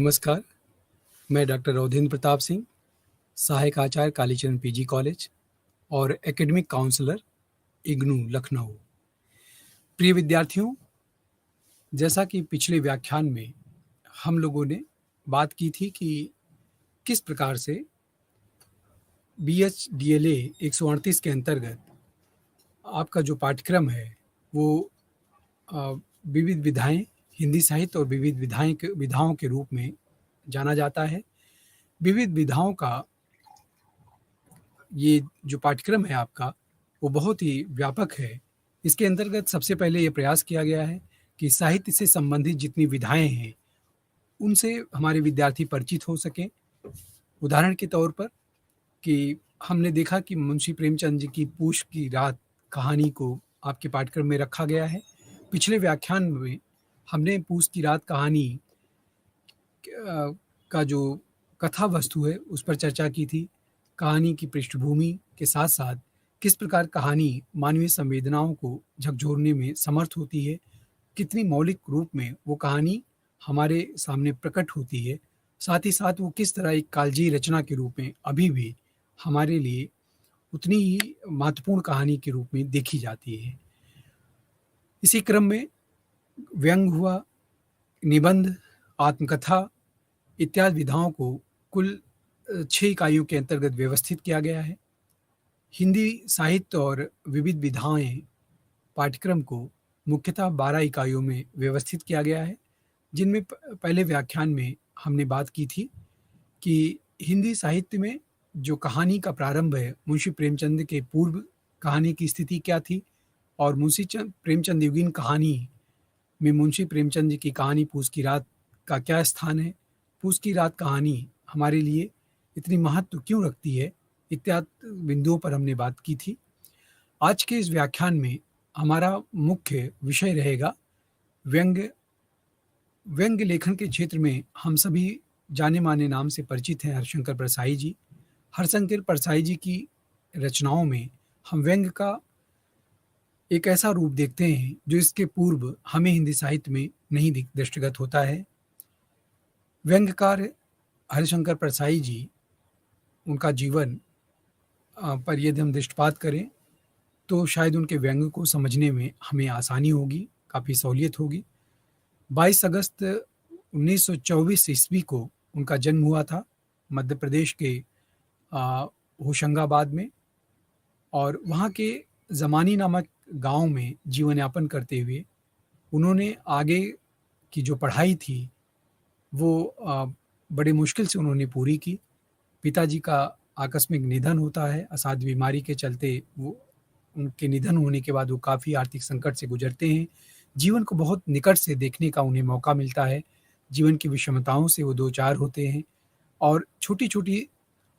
नमस्कार, मैं डॉक्टर अवधेंद्र प्रताप सिंह, सहायक आचार्य कालीचरण पीजी कॉलेज और एकेडमिक काउंसलर, इग्नू, लखनऊ। प्रिय विद्यार्थियों, जैसा कि पिछले व्याख्यान में हम लोगों ने बात की थी कि किस प्रकार से BHDLA 138 के अंतर्गत आपका जो पाठ्यक्रम है वो विविध विधाएं, हिंदी साहित्य और विविध विधाओं के रूप में जाना जाता है। विविध विधाओं का ये जो पाठ्यक्रम है आपका वो बहुत ही व्यापक है। इसके अंतर्गत सबसे पहले ये प्रयास किया गया है कि साहित्य से संबंधित जितनी विधाएं हैं उनसे हमारे विद्यार्थी परिचित हो सकें। उदाहरण के तौर पर कि हमने देखा कि मुंशी प्रेमचंद जी की पूष की रात कहानी को आपके पाठ्यक्रम में रखा गया है। पिछले व्याख्यान में हमने पूष की रात कहानी का जो कथा वस्तु है उस पर चर्चा की थी। कहानी की पृष्ठभूमि के साथ साथ किस प्रकार कहानी मानवीय संवेदनाओं को झकझोरने में समर्थ होती है, कितनी मौलिक रूप में वो कहानी हमारे सामने प्रकट होती है, साथ ही साथ वो किस तरह एक कालजयी रचना के रूप में अभी भी हमारे लिए उतनी ही महत्वपूर्ण कहानी के रूप में देखी जाती है। इसी क्रम में व्यंग हुआ, निबंध, आत्मकथा इत्यादि विधाओं को कुल 6 इकाइयों के अंतर्गत व्यवस्थित किया गया है। हिंदी साहित्य और विविध विधाएं पाठ्यक्रम को मुख्यतः 12 इकाइयों में व्यवस्थित किया गया है, जिनमें पहले व्याख्यान में हमने बात की थी कि हिंदी साहित्य में जो कहानी का प्रारंभ है, मुंशी प्रेमचंद के पूर्व कहानी की स्थिति क्या थी और मुंशी प्रेमचंद युगीन कहानी में मुंशी प्रेमचंद जी की कहानी पूस की रात का क्या स्थान है, पूस की रात कहानी हमारे लिए इतनी महत्व क्यों रखती है, इत्यादि बिंदुओं पर हमने बात की थी। आज के इस व्याख्यान में हमारा मुख्य विषय रहेगा व्यंग्य। व्यंग्य लेखन के क्षेत्र में हम सभी जाने माने नाम से परिचित हैं हरिशंकर परसाई जी। हरिशंकर परसाई जी की रचनाओं में हम व्यंग्य का एक ऐसा रूप देखते हैं जो इसके पूर्व हमें हिंदी साहित्य में नहीं दृष्टिगत होता है। व्यंग्यकार हरिशंकर परसाई जी, उनका जीवन पर यदि हम दृष्टिपात करें तो शायद उनके व्यंग्य को समझने में हमें आसानी होगी, काफ़ी सहूलियत होगी। 22 अगस्त 1924 ईस्वी को उनका जन्म हुआ था मध्य प्रदेश के होशंगाबाद में, और वहाँ के ज़मानी नामक गांव में जीवन यापन करते हुए उन्होंने आगे की जो पढ़ाई थी वो बड़े मुश्किल से उन्होंने पूरी की। पिताजी का आकस्मिक निधन होता है, असाध्य बीमारी के चलते वो उनके निधन होने के बाद वो काफ़ी आर्थिक संकट से गुजरते हैं। जीवन को बहुत निकट से देखने का उन्हें मौका मिलता है। जीवन की विषमताओं से वो दो चार होते हैं और छोटी-छोटी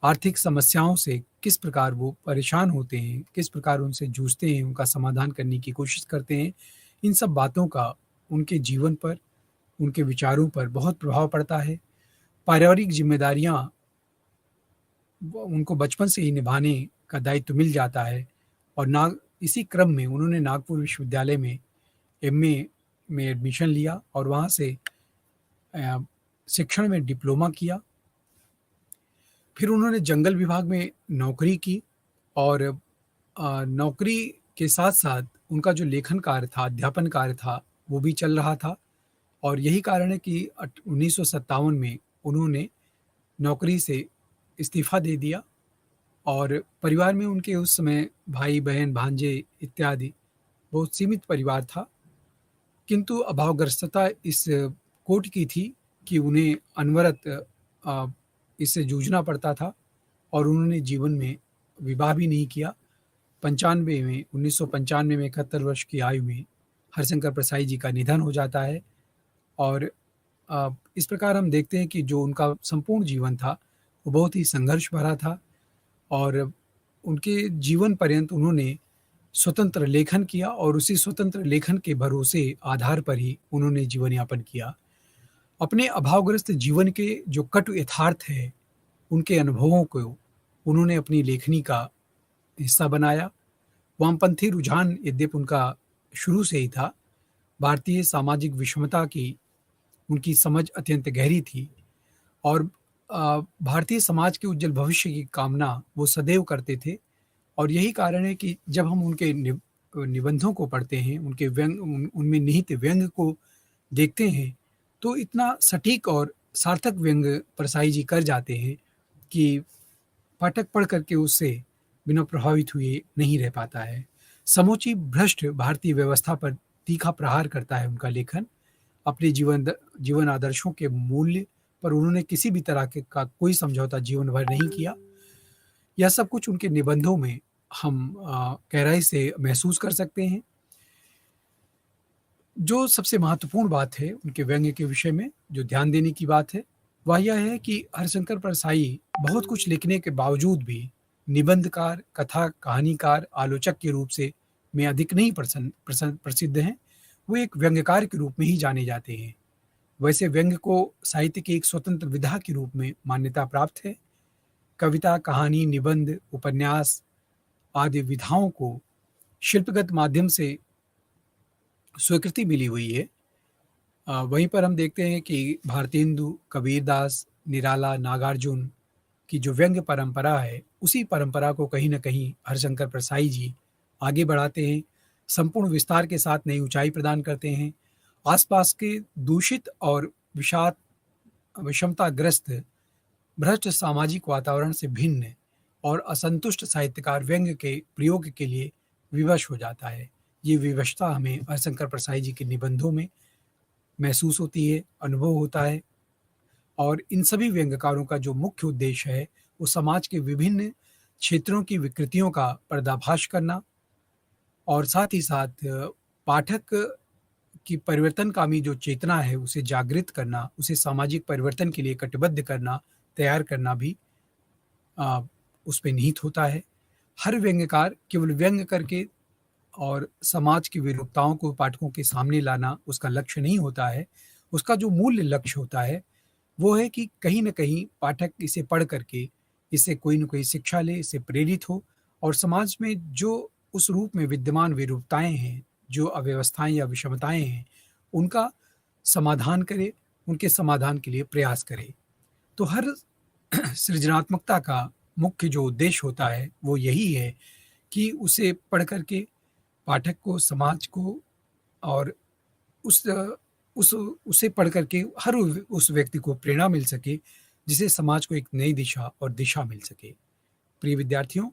आर्थिक समस्याओं से किस प्रकार वो परेशान होते हैं, किस प्रकार उनसे जूझते हैं, उनका समाधान करने की कोशिश करते हैं। इन सब बातों का उनके जीवन पर, उनके विचारों पर बहुत प्रभाव पड़ता है। पारिवारिक जिम्मेदारियाँ उनको बचपन से ही निभाने का दायित्व मिल जाता है और इसी क्रम में उन्होंने नागपुर विश्वविद्यालय में MA में एडमिशन लिया और वहाँ से शिक्षण में डिप्लोमा किया। फिर उन्होंने जंगल विभाग में नौकरी की और नौकरी के साथ साथ उनका जो लेखन कार्य था, अध्यापन कार्य था, वो भी चल रहा था। और यही कारण है कि 1957 में उन्होंने नौकरी से इस्तीफा दे दिया और परिवार में उनके उस समय भाई बहन भांजे इत्यादि बहुत सीमित परिवार था, किंतु अभावग्रस्तता इस कोट की थी कि उन्हें अनवरत इससे जूझना पड़ता था और उन्होंने जीवन में विवाह भी नहीं किया। 1995 में 71 वर्ष की आयु में हरिशंकर परसाई जी का निधन हो जाता है और इस प्रकार हम देखते हैं कि जो उनका संपूर्ण जीवन था वो बहुत ही संघर्ष भरा था और उनके जीवन पर्यंत उन्होंने स्वतंत्र लेखन किया और उसी स्वतंत्र लेखन के भरोसे आधार पर ही उन्होंने जीवन यापन किया। अपने अभावग्रस्त जीवन के जो कटु यथार्थ है, उनके अनुभवों को उन्होंने अपनी लेखनी का हिस्सा बनाया। वामपंथी रुझान यद्यपि उनका शुरू से ही था, भारतीय सामाजिक विषमता की उनकी समझ अत्यंत गहरी थी, और भारतीय समाज के उज्जवल भविष्य की कामना वो सदैव करते थे। और यही कारण है कि जब हम उनके निबंधों को पढ़ते हैं, उनके उनमें निहित व्यंग को देखते हैं, तो इतना सटीक और सार्थक व्यंग परसाई जी कर जाते हैं कि पाठक पढ़ करके उससे बिना प्रभावित हुए नहीं रह पाता है। समूची भ्रष्ट भारतीय व्यवस्था पर तीखा प्रहार करता है उनका लेखन। अपने जीवन आदर्शों के मूल्य पर उन्होंने किसी भी तरह के का कोई समझौता जीवन भर नहीं किया। यह सब कुछ उनके निबंधों में हम गहराई से महसूस कर सकते हैं। जो सबसे महत्वपूर्ण बात है उनके व्यंग्य के विषय में, जो ध्यान देने की बात है, वह यह है कि हरिशंकर परसाई बहुत कुछ लिखने के बावजूद भी निबंधकार, कथा कहानीकार, आलोचक के रूप से में अधिक नहीं प्रसिद्ध हैं। वो एक व्यंग्यकार के रूप में ही जाने जाते हैं। वैसे व्यंग्य को साहित्य की एक स्वतंत्र विधा के रूप में मान्यता प्राप्त है। कविता, कहानी, निबंध, उपन्यास आदि विधाओं को शिल्पगत माध्यम से स्वीकृति मिली हुई है। वहीं पर हम देखते हैं कि भारतेंदु, कबीरदास, निराला, नागार्जुन की जो व्यंग्य परंपरा है, उसी परंपरा को कहीं न कहीं हरिशंकर परसाई जी आगे बढ़ाते हैं, संपूर्ण विस्तार के साथ नई ऊंचाई प्रदान करते हैं। आसपास के दूषित और विषाद विषमताग्रस्त भ्रष्ट सामाजिक वातावरण से भिन्न और असंतुष्ट साहित्यकार व्यंग्य के प्रयोग के लिए विवश हो जाता है। ये विवशता हमें हरिशंकर परसाई जी के निबंधों में महसूस होती है, अनुभव होता है। और इन सभी व्यंग्यकारों का जो मुख्य उद्देश्य है, वो समाज के विभिन्न क्षेत्रों की विकृतियों का पर्दाफाश करना और साथ ही साथ पाठक की परिवर्तनकामी जो चेतना है, उसे जागृत करना, उसे सामाजिक परिवर्तन के लिए कटिबद्ध करना, तैयार करना भी अ, उसमें निहित होता है। हर व्यंग्यकार केवल व्यंग्य करके और समाज की विरूपताओं को पाठकों के सामने लाना उसका लक्ष्य नहीं होता है। उसका जो मूल्य लक्ष्य होता है, वो है कि कहीं न कहीं पाठक इसे पढ़ करके इससे कोई न कोई शिक्षा ले, इससे प्रेरित हो और समाज में जो उस रूप में विद्यमान विरूपताएँ हैं, जो अव्यवस्थाएँ या विषमताएँ हैं, उनका समाधान करे, उनके समाधान के लिए प्रयास करे। तो हर सृजनात्मकता का मुख्य जो उद्देश्य होता है, वो यही है कि उसे पढ़ कर के पाठक को, समाज को और उस उस उसे पढ़ कर के हर उस व्यक्ति को प्रेरणा मिल सके, जिससे समाज को एक नई दिशा और दिशा मिल सके। प्रिय विद्यार्थियों,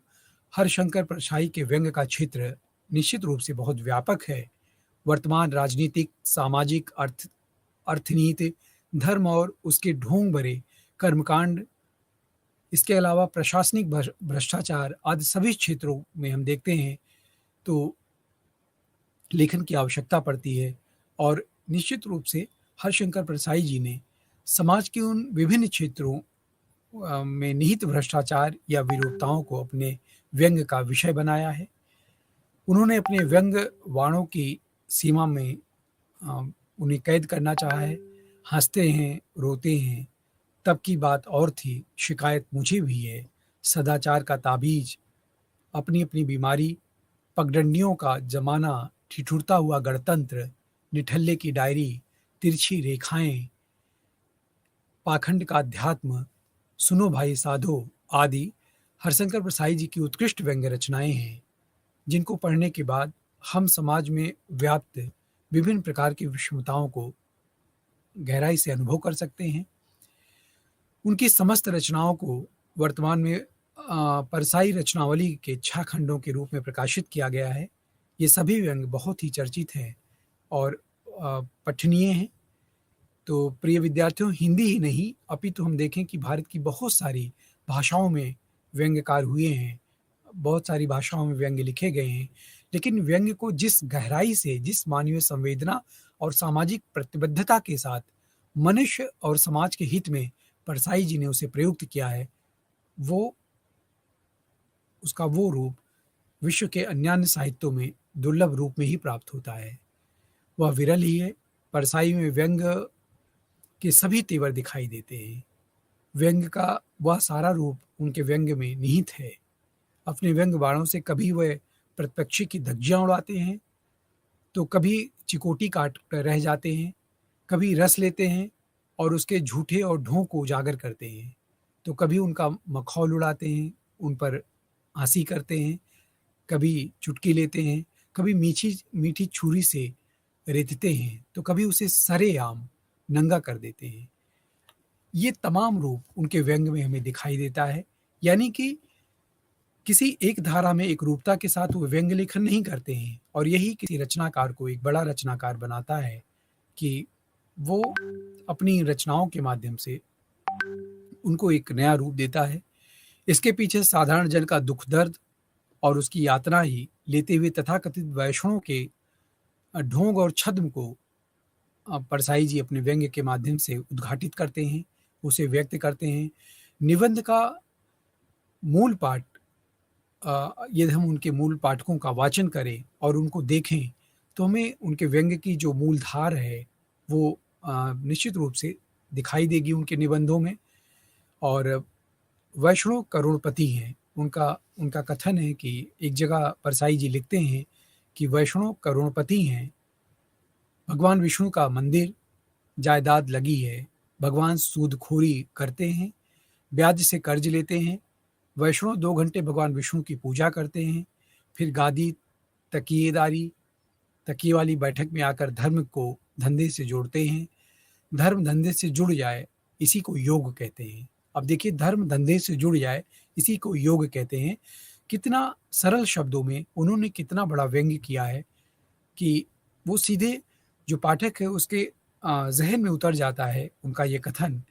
हरिशंकर परसाई के व्यंग्य का क्षेत्र निश्चित रूप से बहुत व्यापक है। वर्तमान राजनीतिक, सामाजिक, अर्थनीति, धर्म और उसके ढोंग भरे कर्मकांड, इसके अलावा प्रशासनिक भ्रष्टाचार आदि सभी क्षेत्रों में हम देखते हैं तो लेखन की आवश्यकता पड़ती है। और निश्चित रूप से हरिशंकर परसाई जी ने समाज के उन विभिन्न क्षेत्रों में निहित भ्रष्टाचार या विरूपताओं को अपने व्यंग्य का विषय बनाया है। उन्होंने अपने व्यंग्य वाणों की सीमा में उन्हें कैद करना चाहा है। हंसते हैं, रोते हैं, तब की बात और थी, शिकायत मुझे भी है, सदाचार का ताबीज, अपनी अपनी बीमारी, पगडंडियों का जमाना, ठिठुरता हुआ गणतंत्र, निठल्ले की डायरी, तिरछी रेखाएं, पाखंड का अध्यात्म, सुनो भाई साधो आदि हरिशंकर परसाई जी की उत्कृष्ट व्यंग्य रचनाएं हैं, जिनको पढ़ने के बाद हम समाज में व्याप्त विभिन्न प्रकार की विषमताओं को गहराई से अनुभव कर सकते हैं। उनकी समस्त रचनाओं को वर्तमान में परसाई रचनावली के 6 खंडों के रूप में प्रकाशित किया गया है। ये सभी व्यंग्य बहुत ही चर्चित हैं और पठनीय हैं। तो प्रिय विद्यार्थियों, हिंदी ही नहीं अपितु हम देखें कि भारत की बहुत सारी भाषाओं में व्यंग्यकार हुए हैं, बहुत सारी भाषाओं में व्यंग्य लिखे गए हैं। लेकिन व्यंग्य को जिस गहराई से, जिस मानवीय संवेदना और सामाजिक प्रतिबद्धता के साथ मनुष्य और समाज के हित में परसाई जी ने उसे प्रयुक्त किया है, वो उसका वो रूप विश्व के अन्यान्य साहित्यों में दुर्लभ रूप में ही प्राप्त होता है। वह विरल ही है। परसाई में व्यंग्य के सभी तेवर दिखाई देते हैं। व्यंग्य का वह सारा रूप उनके व्यंग्य में निहित है। अपने व्यंग्य बाणों से कभी वह प्रतिपक्षी की धज्जियां उड़ाते हैं, तो कभी चिकोटी काट कर रह जाते हैं, कभी रस लेते हैं, और उसके झूठे और ढोंग को उजागर करते हैं। तो कभी उनका मखौल उड़ाते हैं, उन पर हँसी करते हैं, कभी चुटकी लेते हैं, कभी मीठी मीठी छुरी से रेतते हैं, तो कभी उसे सरेआम नंगा कर देते हैं। ये तमाम रूप उनके व्यंग में हमें दिखाई देता है। यानी कि किसी एक धारा में एक रूपता के साथ वो व्यंग्य लेखन नहीं करते हैं, और यही किसी रचनाकार को एक बड़ा रचनाकार बनाता है कि वो अपनी रचनाओं के माध्यम से उनको एक नया रूप देता है। इसके पीछे साधारण जन का दुख दर्द और उसकी यातना ही लेते हुए तथाकथित वैष्णव के ढोंग और छद्म को परसाई जी अपने व्यंग्य के माध्यम से उद्घाटित करते हैं, उसे व्यक्त करते हैं। निबंध का मूल पाठ, यदि हम उनके मूल पाठकों का वाचन करें और उनको देखें, तो हमें उनके व्यंग्य की जो मूलधार है वो निश्चित रूप से दिखाई देगी उनके निबंधों में। और वैष्णव करोड़पति हैं। उनका उनका कथन है कि एक जगह परसाई जी लिखते हैं कि वैष्णव करोड़पति हैं, भगवान विष्णु का मंदिर जायदाद लगी है, भगवान सूदखोरी करते हैं, ब्याज से कर्ज लेते हैं, वैष्णव 2 घंटे भगवान विष्णु की पूजा करते हैं, फिर गादी, तकिएदारी, तकिए वाली बैठक में आकर धर्म को धंधे से जोड़ते हैं। धर्म धंधे से जुड़ जाए, इसी को योग कहते हैं। अब देखिए, धर्म धंधे से जुड़ जाए, इसी को योग कहते हैं। कितना सरल शब्दों में उन्होंने कितना बड़ा व्यंग्य किया है कि वो सीधे जो पाठक है उसके ज़हन में उतर जाता है उनका ये कथन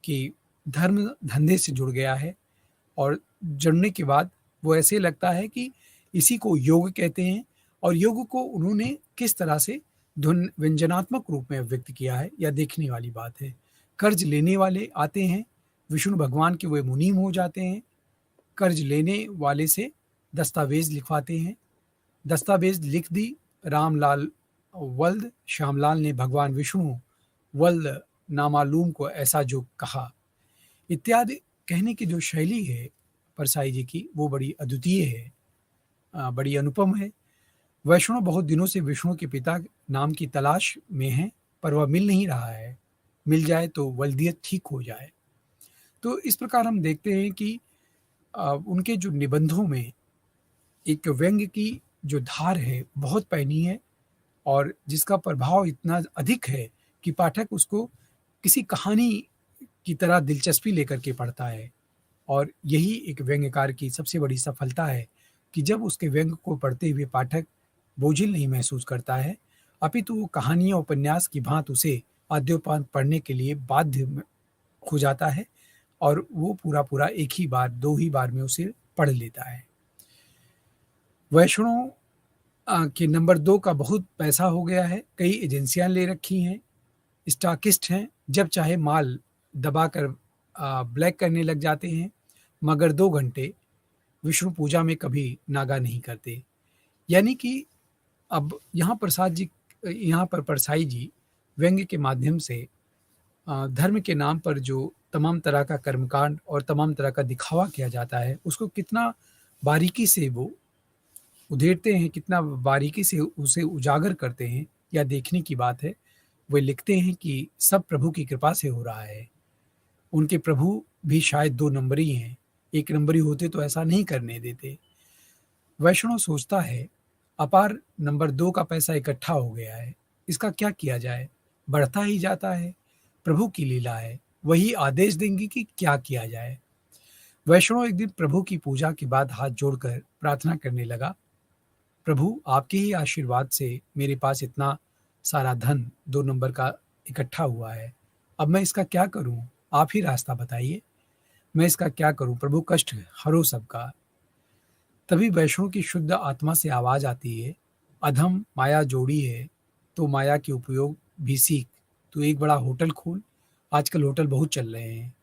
कि धर्म धंधे से जुड़ गया है, और जुड़ने के बाद वो ऐसे लगता है कि इसी को योग कहते हैं। और योग को उन्होंने किस तरह से धुन व्यंजनात्मक रूप में व्यक्त किया है, यह देखने वाली बात है। कर्ज लेने वाले आते हैं, विष्णु भगवान के वे मुनीम हो जाते हैं, कर्ज लेने वाले से दस्तावेज लिखवाते हैं, दस्तावेज लिख दी रामलाल वल्द श्यामलाल ने भगवान विष्णु वल्द नामालूम को ऐसा जो कहा, इत्यादि कहने की जो शैली है परसाई जी की, वो बड़ी अद्वितीय है, बड़ी अनुपम है। वैष्णव बहुत दिनों से विष्णु के पिता नाम की तलाश में हैं, पर वह मिल नहीं रहा है। मिल जाए तो वल्दियत ठीक हो जाए। तो इस प्रकार हम देखते हैं कि उनके जो निबंधों में एक व्यंग्य की जो धार है बहुत पैनी है, और जिसका प्रभाव इतना अधिक है कि पाठक उसको किसी कहानी की तरह दिलचस्पी लेकर के पढ़ता है। और यही एक व्यंग्यकार की सबसे बड़ी सफलता है कि जब उसके व्यंग्य को पढ़ते हुए पाठक बोझिल नहीं महसूस करता है, अपितु वो कहानी या उपन्यास की भांति उसे आद्योपांत पढ़ने के लिए बाध्य हो जाता है, और वो पूरा एक ही बार, 2 ही बार में उसे पढ़ लेता है। वैष्णव के नंबर 2 का बहुत पैसा हो गया है, कई एजेंसियां ले रखी हैं, स्टॉकिस्ट हैं, जब चाहे माल दबाकर ब्लैक करने लग जाते हैं, मगर 2 घंटे विष्णु पूजा में कभी नागा नहीं करते। यानी कि अब यहाँ पर परसाई जी व्यंग्य के माध्यम से धर्म के नाम पर जो तमाम तरह का कर्मकांड और तमाम तरह का दिखावा किया जाता है, उसको कितना बारीकी से वो उधेड़ते हैं, कितना बारीकी से उसे उजागर करते हैं, या देखने की बात है। वे लिखते हैं कि सब प्रभु की कृपा से हो रहा है। उनके प्रभु भी शायद 2 नंबरी हैं, 1 नंबरी होते तो ऐसा नहीं करने देते। वैष्णव सोचता है, अपार नंबर 2 का पैसा इकट्ठा हो गया है, इसका क्या किया जाए? बढ़ता ही जाता है, प्रभु की लीला है, वही आदेश देंगे कि क्या किया जाए। वैष्णव एक दिन प्रभु की पूजा के बाद हाथ जोड़कर प्रार्थना करने लगा, प्रभु आपके ही आशीर्वाद से मेरे पास इतना सारा धन 2 नंबर का इकट्ठा हुआ है, अब मैं इसका क्या करूं? आप ही रास्ता बताइए, मैं इसका क्या करूं प्रभु, कष्ट हरो सबका। तभी वैष्णव की शुद्ध आत्मा से आवाज आती है, अधम माया जोड़ी है, तो माया के उपयोग भी सीख, तू एक बड़ा होटल खोल, आजकल होटल बहुत चल रहे हैं।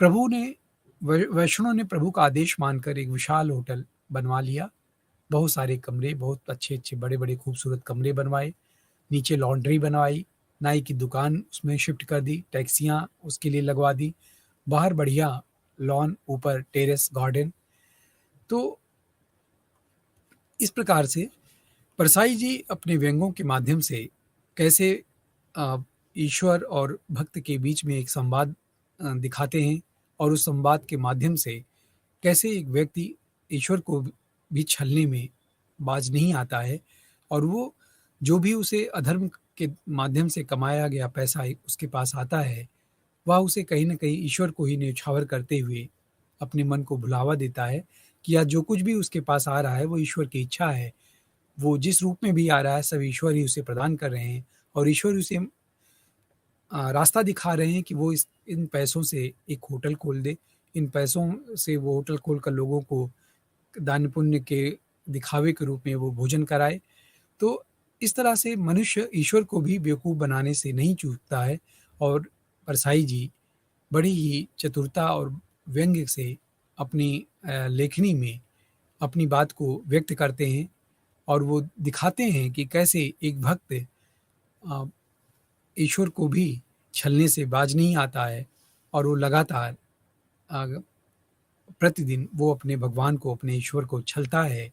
प्रभु ने वैष्णव ने प्रभु का आदेश मानकर एक विशाल होटल बनवा लिया, बहुत सारे कमरे, बहुत अच्छे अच्छे बड़े बड़े खूबसूरत कमरे बनवाए, नीचे लॉन्ड्री बनवाई, नाई की दुकान उसमें शिफ्ट कर दी, टैक्सियाँ उसके लिए लगवा दी, बाहर बढ़िया लॉन, ऊपर टेरेस गार्डन। तो इस प्रकार से परसाई जी अपने व्यंगों के माध्यम से कैसे ईश्वर और भक्त के बीच में एक संवाद दिखाते हैं और उस संवाद के माध्यम से कैसे एक व्यक्ति ईश्वर को भी छलने में बाज नहीं आता है और वो जो भी उसे अधर्म के माध्यम से कमाया गया पैसा उसके पास आता है, वह उसे कहीं न कहीं ईश्वर को ही न्यौछावर करते हुए अपने मन को भुलावा देता है कि या जो कुछ भी उसके पास आ रहा है वो ईश्वर की इच्छा है। वो जिस रूप में भी आ रहा है सब ईश्वर ही उसे प्रदान कर रहे हैं और ईश्वर उसे रास्ता दिखा रहे हैं कि वो इस इन पैसों से एक होटल खोल दे। इन पैसों से वो होटल खोलकर लोगों को दान पुण्य के दिखावे के रूप में वो भोजन कराए। तो इस तरह से मनुष्य ईश्वर को भी बेवकूफ़ बनाने से नहीं चूकता है और परसाई जी बड़ी ही चतुरता और व्यंग्य से अपनी लेखनी में अपनी बात को व्यक्त करते हैं और वो दिखाते हैं कि कैसे एक भक्त अ, ईश्वर को भी छलने से बाज नहीं आता है और वो लगातार अ, प्रतिदिन वो अपने भगवान को, अपने ईश्वर को छलता है।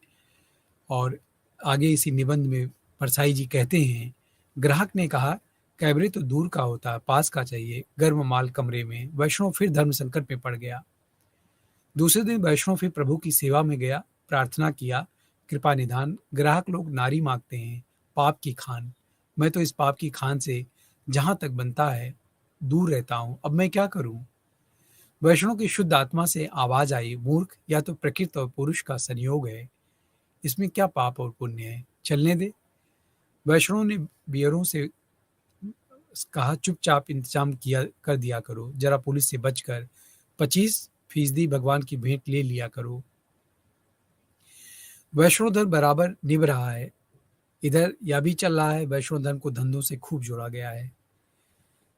और आगे इसी निबंध में परसाई जी कहते हैं, ग्राहक ने कहा, कैबरे तो दूर का होता, पास का चाहिए, गर्म माल कमरे में। वैष्णव फिर धर्म संकट में पड़ गया। दूसरे दिन वैष्णव फिर प्रभु की सेवा में गया, प्रार्थना किया, कृपा निधान, ग्राहक लोग नारी मांगते हैं, पाप की खान। मैं तो इस पाप की खान से जहां तक बनता है दूर रहता हूं, अब मैं क्या करूं? वैष्णव की शुद्ध आत्मा से आवाज आई, मूर्ख, या तो प्रकृति और पुरुष का संयोग है, इसमें क्या पाप और पुण्य है, चलने दे। वैष्णव ने बियरों से कहा, चुपचाप इंतजाम किया कर दिया करो, जरा पुलिस से बचकर 25% भगवान की भेंट ले लिया करो। वैष्णव धर्म बराबर निभ रहा है, इधर यह भी चल रहा है, वैष्णव धर्म को धंधों से खूब जोड़ा गया है।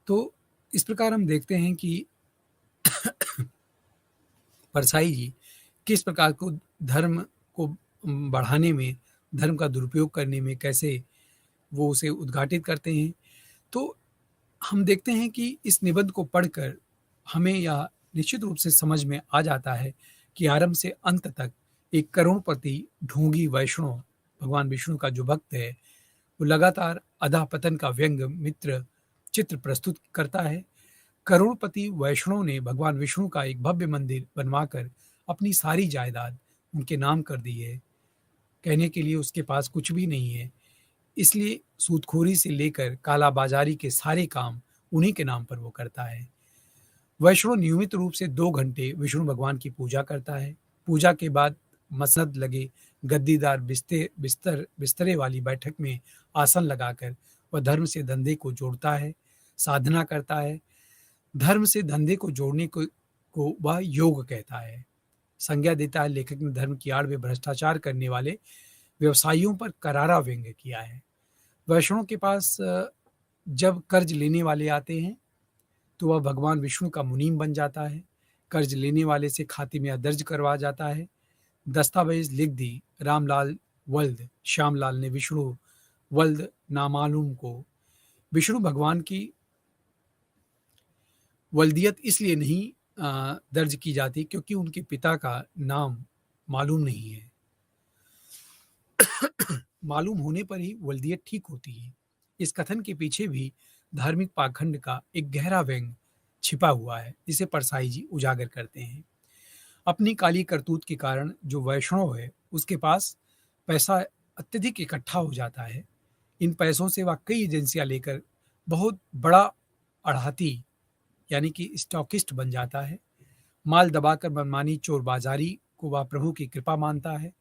तो इस प्रकार हम देखते हैं कि परसाई जी किस प्रकार को धर्म को बढ़ाने में, धर्म का दुरुपयोग करने में कैसे वो उसे उद्घाटित करते हैं। तो हम देखते हैं कि इस निबंध को पढ़कर हमें यह निश्चित रूप से समझ में आ जाता है कि आरंभ से अंत तक एक करोड़पति ढोंगी वैष्णव भगवान विष्णु का जो भक्त है, वो लगातार अधःपतन का व्यंग मित्र चित्र प्रस्तुत करता है। करोड़पति वैष्णव ने भगवान विष्णु का एक भव्य मंदिर बनवाकर अपनी सारी जायदाद उनके नाम कर दी है। कहने के लिए उसके पास कुछ भी नहीं है, इसलिए सूदखोरी से लेकर कालाबाजारी के सारे काम उन्हीं के नाम पर वो करता है। वैष्णव नियमित रूप से 2 घंटे विष्णु भगवान की पूजा करता है। पूजा के बाद मसनद लगे गद्दीदार बिस्तरे वाली बैठक में आसन लगाकर वह धर्म से धंधे को जोड़ता है, साधना करता है। धर्म से धंधे को जोड़ने को वह योग कहता है। संज्ञा देता है, लेखक ने धर्म की आड़ में भ्रष्टाचार करने वाले व्यवसायियों पर करारा व्यंग्य किया है। वैष्णव के पास जब कर्ज लेने वाले आते हैं तो वह भगवान विष्णु का मुनीम बन जाता है। कर्ज लेने वाले से खाते में दर्ज करवा जाता है। दस्तावेज लिख दी, रामलाल वल्द श्यामलाल ने विष्णु वल्द नामालूम को। विष्णु भगवान की वल्दियत इसलिए नहीं दर्ज की जाती क्योंकि उनके पिता का नाम मालूम नहीं है। मालूम होने पर ही वल्दियत ठीक होती है। इस कथन के पीछे भी धार्मिक पाखंड का एक गहरा व्यंग छिपा हुआ है, जिसे परसाई जी उजागर करते हैं। अपनी काली करतूत के कारण जो वैष्णव है उसके पास पैसा अत्यधिक इकट्ठा हो जाता है। इन पैसों से वह कई एजेंसियां लेकर बहुत बड़ा अड़ाती यानी कि स्टॉकिस्ट बन जाता है। माल दबाकर मनमानी चोरबाजारी को वह प्रभु की कृपा मानता है।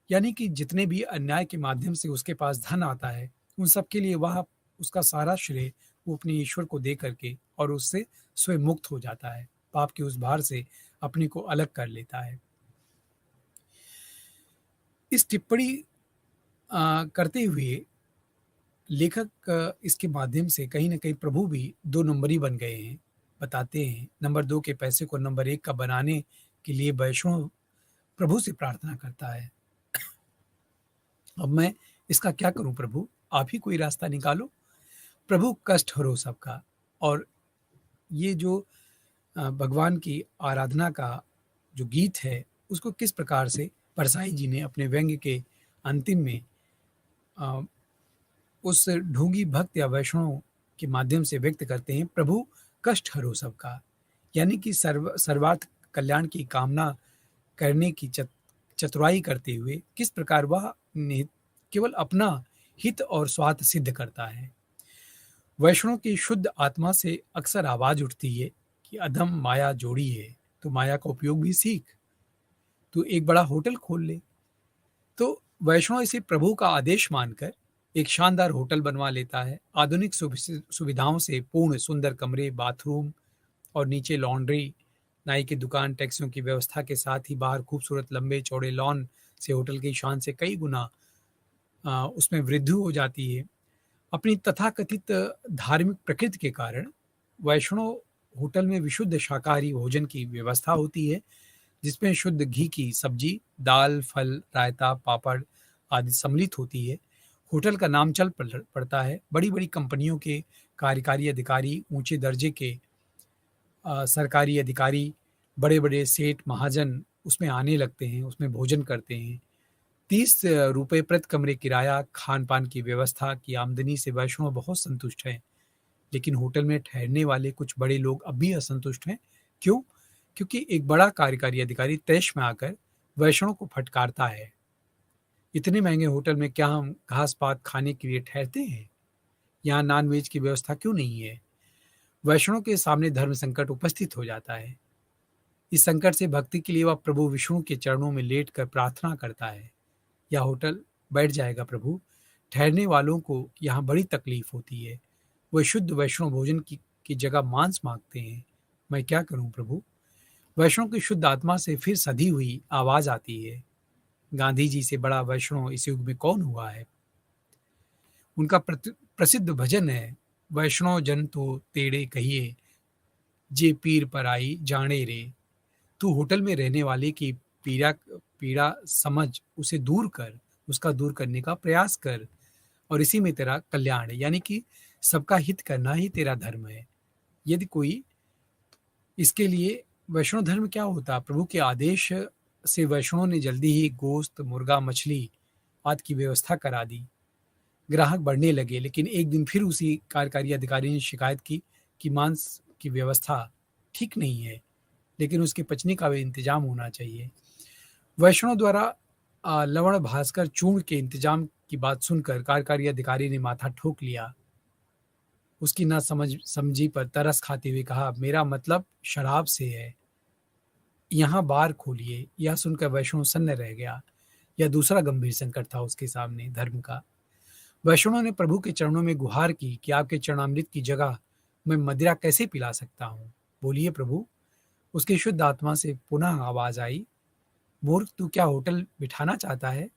यानी कि जितने भी अन्याय के माध्यम से उसके पास धन आता है उन सब के लिए वह उसका सारा श्रेय वो अपने ईश्वर को दे करके और उससे स्वयं मुक्त हो जाता है, पाप के उस भार से अपने को अलग कर लेता है। इस टिप्पणी करते हुए लेखक इसके माध्यम से कहीं ना कहीं प्रभु भी 2 नंबरी बन गए हैं। बताते हैं नंबर 2 के पैसे को नंबर 1 का बनाने के लिए वैष्णव प्रभु से प्रार्थना करता है, अब मैं इसका क्या करूं प्रभु, आप ही कोई रास्ता निकालो। प्रभु कष्ट हरो सबका। और ये जो भगवान की आराधना का जो गीत है उसको किस प्रकार से परसाई जी ने अपने व्यंग्य के अंतिम में उस ढोंगी भक्त या वैष्णव के माध्यम से व्यक्त करते हैं, प्रभु कष्ट हरो सबका, यानी कि सर्वार्थ कल्याण की कामना करने की चतुराई करते हुए किस प्रकार वह केवल अपना हित और स्वार्थ सिद्ध करता है। वैष्णव की शुद्ध आत्मा से अक्सर आवाज उठती है कि अधम माया जोड़ी है, तो माया का उपयोग भी सीख, तू एक बड़ा होटल खोल ले। तो वैष्णव इसे प्रभु का आदेश मानकर एक शानदार होटल बनवा लेता है। आधुनिक सुविधाओं से पूर्ण सुंदर कमरे, बाथरूम और नीचे लॉन्ड्री, नाई की दुकान, टैक्सियों की व्यवस्था के साथ ही बाहर खूबसूरत लंबे चौड़े लॉन से होटल की शान से कई गुना उसमें वृद्धि हो जाती है। अपनी तथाकथित धार्मिक प्रकृति के कारण वैष्णव होटल में विशुद्ध शाकाहारी भोजन की व्यवस्था होती है, जिसमें शुद्ध घी की सब्जी, दाल, फल, रायता, पापड़ आदि सम्मिलित होती है। होटल का नाम चल पड़ता है। बड़ी-बड़ी कंपनियों के कार्यकारी अधिकारी, ऊंचे दर्जे के सरकारी अधिकारी, बड़े-बड़े सेठ, महाजन उसमें आने लगते हैं, उसमें भोजन करते हैं। 30 रुपए प्रति कमरे किराया, खान-पान की व्यवस्था की आमदनी से वैष्णव बहुत संतुष्ट हैं। लेकिन होटल में ठहरने वाले कुछ बड़े लोग अब भी असंतुष्ट हैं। क्यों? क्योंकि एक बड़ा कार्यकारी अधिकारी तैश में आकर वैष्णव को फटकारता है, इतने महंगे होटल में क्या हम घास-पात खाने के लिए ठहरते हैं? यहाँ नॉन-वेज की व्यवस्था क्यों नहीं है? वैष्णव के सामने धर्म संकट उपस्थित हो जाता है। इस संकट से भक्ति के लिए वह प्रभु विष्णु के चरणों में लेटकर प्रार्थना करता है, यह होटल बैठ जाएगा प्रभु, ठहरने वालों को यहाँ बड़ी तकलीफ होती है। वे शुद्ध वैष्णव भोजन की जगह मांस मांगते हैं। मैं क्या करूं प्रभु? वैष्णव की शुद्ध आत्मा से फिर सधी हुई आवाज आती है, गांधी जी से बड़ा वैष्णव इस युग में कौन हुआ है? उनका प्रसिद्ध भजन है, वैष्णव जन तो तेड़े कहिए, जे पीर पर आई जाने रे। तू होटल में रहने वाले की पीड़ा पीड़ा समझ, उसे दूर कर, उसका दूर करने का प्रयास कर, और इसी में तेरा कल्याण है, यानी कि सबका हित करना ही तेरा धर्म है। यदि कोई इसके लिए वैष्णव धर्म क्या होता? प्रभु के आदेश से वैष्णव ने जल्दी ही गोश्त, मुर्गा, मछली आदि की व्यवस्था करा दी। ग्राहक बढ़ने लगे, लेकिन एक दिन फिर उसी कार्यकारी अधिकारी ने शिकायत की कि मांस की व्यवस्था ठीक नहीं है, लेकिन उसके पचने का भी इंतजाम होना चाहिए। वैष्णव द्वारा लवण भास्कर चूर्ण के इंतजाम की बात सुनकर कार्यकारी अधिकारी ने माथा ठोक लिया। उसकी ना समझी पर तरस खाते हुए कहा, मेरा मतलब शराब से है, यहाँ बार खोलिए। यह सुनकर वैष्णव सन्न रह गया। यह दूसरा गंभीर संकट था उसके सामने, धर्म का। वैष्णव ने प्रभु के चरणों में गुहार की कि आपके चरणामृत की जगह मैं मदिरा कैसे पिला सकता हूँ? बोलिए प्रभु। उसकी शुद्ध आत्मा से पुनः आवाज आई, मूर्ख, तू क्या होटल बिठाना चाहता है?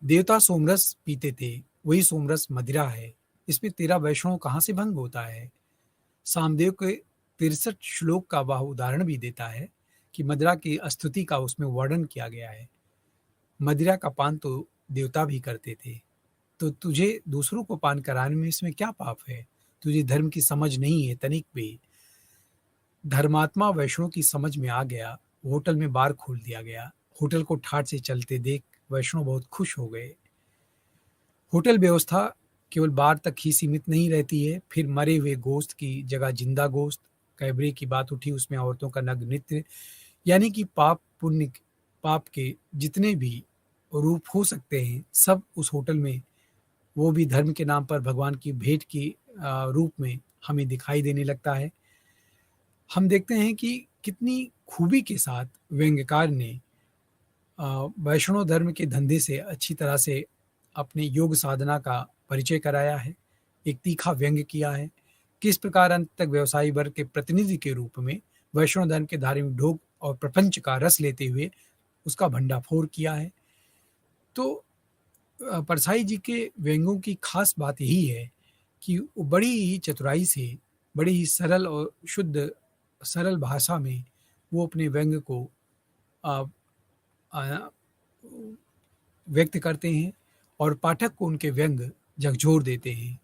देवता सोमरस पीते थे, वही सोमरस मदिरा है। इसमें तेरा वैष्णव कहाँ से भंग होता है? सामदेव के 63 श्लोक का वह उदाहरण भी देता है कि मदिरा की स्तुति का उसमें वर्णन किया गया है। मदिरा का पान तो देवता भी करते थे, तो तुझे दूसरों को पान कराने में इसमें क्या पाप है? तुझे धर्म की समझ नहीं है तनिक भी। धर्मात्मा वैष्णव की समझ में आ गया। होटल में बार खोल दिया गया। होटल को ठाट से चलते देख वैष्णव बहुत खुश हो गए। होटल व्यवस्था केवल बार तक ही सीमित नहीं रहती है। फिर मरे हुए गोश्त की जगह जिंदा गोश्त, कैबरे की बात उठी, उसमें औरतों का नग्न नृत्य, यानी कि पाप के जितने भी रूप हो सकते हैं सब उस होटल में, वो भी धर्म के नाम पर भगवान की भेंट की रूप में हमें दिखाई देने लगता है। हम देखते हैं कि कितनी खूबी के साथ व्यंग्यकार ने वैष्णव धर्म के धंधे से अच्छी तरह से अपने योग साधना का परिचय कराया है, एक तीखा व्यंग्य किया है। किस प्रकार अंत तक व्यवसायी वर्ग के प्रतिनिधि के रूप में वैष्णव धर्म के धार्मिक ढोंग और प्रपंच का रस लेते हुए उसका भंडाफोड़ किया है। तो परसाई जी के व्यंग्यों की खास बात यही है कि वो बड़ी ही चतुराई से, बड़ी ही सरल और शुद्ध सरल भाषा में वो अपने व्यंग्य को आ, आ, व्यक्त करते हैं और पाठक को उनके व्यंग्य झकझोर देते हैं।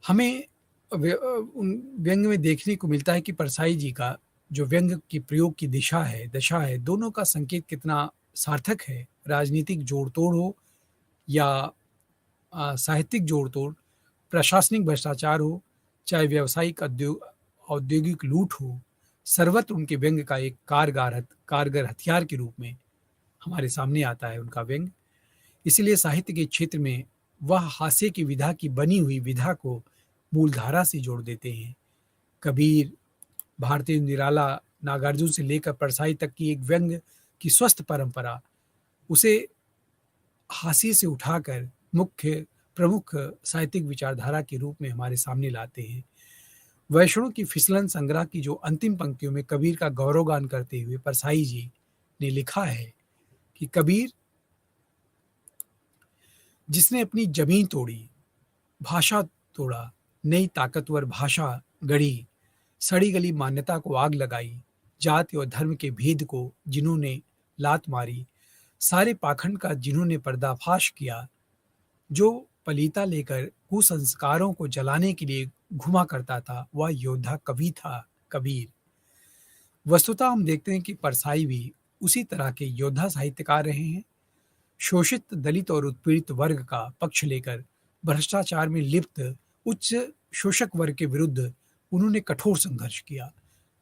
हमें उन व्यंग्य में देखने को मिलता है कि परसाई जी का जो व्यंग्य की प्रयोग की दशा है, दोनों का संकेत कितना सार्थक है। राजनीतिक जोड़ तोड़ हो या साहित्यिक जोड़ तोड़, प्रशासनिक भ्रष्टाचार हो, चाहे व्यावसायिक औद्योगिक लूट हो, सर्वत्र उनके व्यंग का एक कारगर हथियार के रूप में हमारे सामने आता है उनका व्यंग। इसीलिए साहित्य के क्षेत्र में वह हास्य की विधा की बनी हुई विधा को मूलधारा से जोड़ देते हैं। कबीर, भारतेंदु निराला, नागार्जुन से लेकर परसाई तक की एक व्यंग की स्वस्थ परंपरा उसे हास्य से उठाकर मुख्य प्रमुख साहित्यिक विचारधारा के रूप में हमारे सामने लाते हैं। वैष्णव की फिसलन संग्रह की जो अंतिम पंक्तियों में कबीर का गौरवगान करते हुए परसाई जी ने लिखा है कि कबीर जिसने अपनी जमीन तोड़ी, भाषा तोड़ा, नई ताकतवर भाषा गढ़ी, सड़ी गली मान्यता को आग लगाई, जाति और धर्म के भेद को जिन्होंने लात मारी, सारे पाखंड का जिन्होंने पर्दाफाश किया, जो पलीता लेकर कुसंस्कारों को जलाने के लिए घुमा करता था, वह योद्धा कवि था कबीर। वस्तुतः हम देखते हैं कि परसाई भी उसी तरह के योद्धा साहित्यकार रहे हैं। शोषित, दलित और उत्पीड़ित वर्ग का पक्ष लेकर भ्रष्टाचार में लिप्त उच्च शोषक वर्ग के विरुद्ध उन्होंने कठोर संघर्ष किया।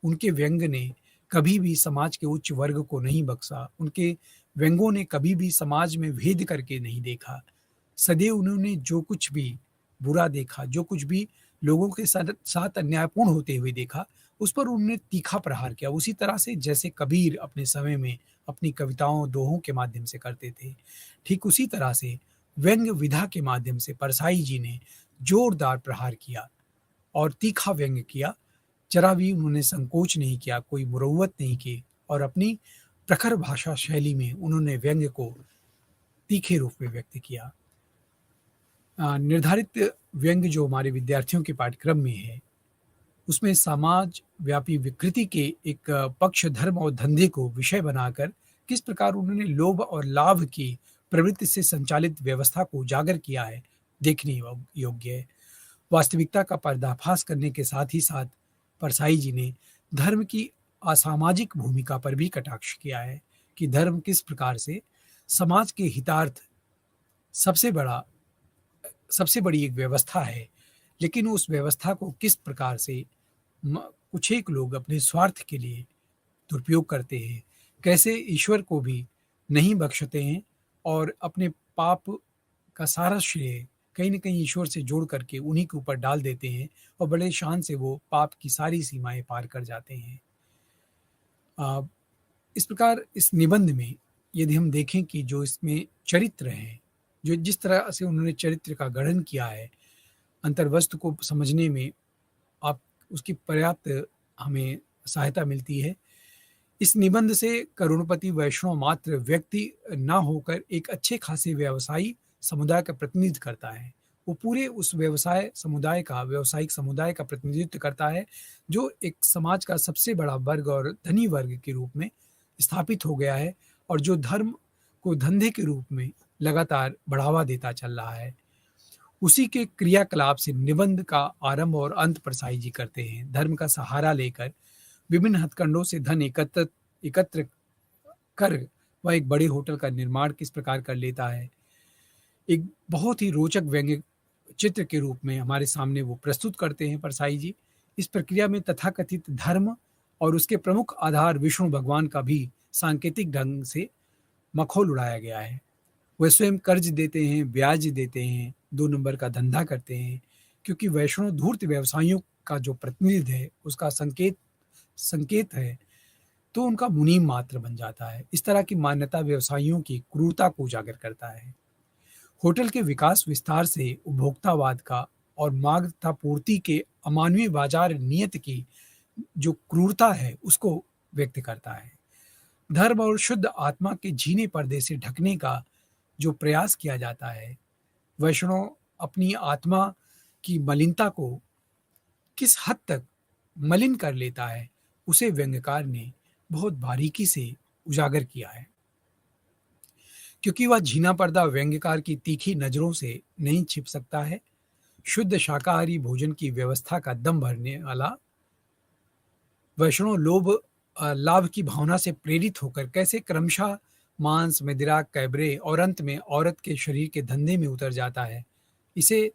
उनके व्यंग ने कभी भी समाज के उच्च वर्ग को नहीं बख्शा। उनके व्यंगों ने कभी भी समाज में भेद करके नहीं देखा। सदैव उन्होंने जो कुछ भी बुरा देखा, जो कुछ भी लोगों के साथ अन्यायपूर्ण होते हुए देखा, उस पर उन्होंने तीखा प्रहार किया। उसी तरह से जैसे कबीर अपने समय में अपनी कविताओं, दोहों के माध्यम से करते थे, ठीक उसी तरह से व्यंग्य विधा के माध्यम से परसाई जी ने जोरदार प्रहार किया और तीखा व्यंग्य किया। जरा भी उन्होंने संकोच नहीं किया, कोई मुरव्वत नहीं की और अपनी प्रखर भाषा शैली में उन्होंने व्यंग्य को तीखे रूप में व्यक्त किया। निर्धारित व्यंग्य जो हमारे विद्यार्थियों के पाठ्यक्रम में है, उसमें समाज व्यापी विकृति के एक पक्ष, धर्म और धंधे को विषय बनाकर किस प्रकार उन्होंने लोभ और लाभ की प्रवृत्ति से संचालित व्यवस्था को उजागर किया है, देखने योग्य है। वास्तविकता का पर्दाफाश करने के साथ ही साथ परसाई जी ने धर्म की असामाजिक भूमिका पर भी कटाक्ष किया है कि धर्म किस प्रकार से समाज के हितार्थ सबसे बड़ी एक व्यवस्था है, लेकिन उस व्यवस्था को किस प्रकार से कुछ एक लोग अपने स्वार्थ के लिए दुरुपयोग करते हैं, कैसे ईश्वर को भी नहीं बख्शते हैं और अपने पाप का सारा श्रेय कहीं न कहीं ईश्वर से जोड़ करके उन्हीं के ऊपर डाल देते हैं और बड़े शान से वो पाप की सारी सीमाएं पार कर जाते हैं। इस प्रकार इस निबंध में यदि हम देखें कि जो इसमें चरित्र हैं, जो जिस तरह से उन्होंने चरित्र का गढ़न किया है, अंतर्वस्तु को समझने में आप उसकी पर्याप्त हमें सहायता मिलती है। इस निबंध से करोड़पति वैष्णव मात्र व्यक्ति ना होकर एक अच्छे खासे व्यवसायी समुदाय का प्रतिनिधित्व करता है। वो पूरे उस व्यावसायिक समुदाय का प्रतिनिधित्व करता है, जो एक समाज का सबसे बड़ा वर्ग और धनी वर्ग के रूप में स्थापित हो गया है और जो धर्म को धंधे के रूप में लगातार बढ़ावा देता चल रहा है। उसी के क्रियाकलाप से निबंध का आरंभ और अंत परसाई जी करते हैं। धर्म का सहारा लेकर विभिन्न हथकंडों से धन एकत्र कर वह एक बड़े होटल का निर्माण किस प्रकार कर लेता है, एक बहुत ही रोचक व्यंग्य चित्र के रूप में हमारे सामने वो प्रस्तुत करते हैं परसाई जी। इस प्रक्रिया में तथाकथित धर्म और उसके प्रमुख आधार विष्णु भगवान का भी सांकेतिक ढंग से मखौल उड़ाया गया है। वह स्वयं कर्ज देते हैं, ब्याज देते हैं, 2 नंबर का धंधा करते हैं, क्योंकि वैष्णव धूर्त व्यवसायियों का जो प्रतिनिधि है, उसका संकेत है, तो उनका मुनीम मात्र बन जाता है। इस तरह की मान्यता व्यवसायियों की क्रूरता को उजागर करता है। होटल के विकास विस्तार से उपभोक्तावाद का और मांग तथा पूर्ति के अमानवीय बाजार नियत की जो क्रूरता है, उसको व्यक्त करता है। धर्म और शुद्ध आत्मा के झीने पर्दे से ढकने का जो प्रयास किया जाता है, वैष्णव अपनी आत्मा की मलिनता को किस हद तक मलिन कर लेता है, उसे व्यंग्यकार ने बहुत बारीकी से उजागर किया है। क्योंकि वह झीना पर्दा व्यंग्यकार की तीखी नजरों से नहीं छिप सकता है। शुद्ध शाकाहारी भोजन की व्यवस्था का दम भरने वाला वैष्णव लाभ की भावना से प्रेरित होकर कैसे क्रमशः मांस, मदिरा, कैबरे और अंत में औरत के शरीर के धंधे में उतर जाता है, इसे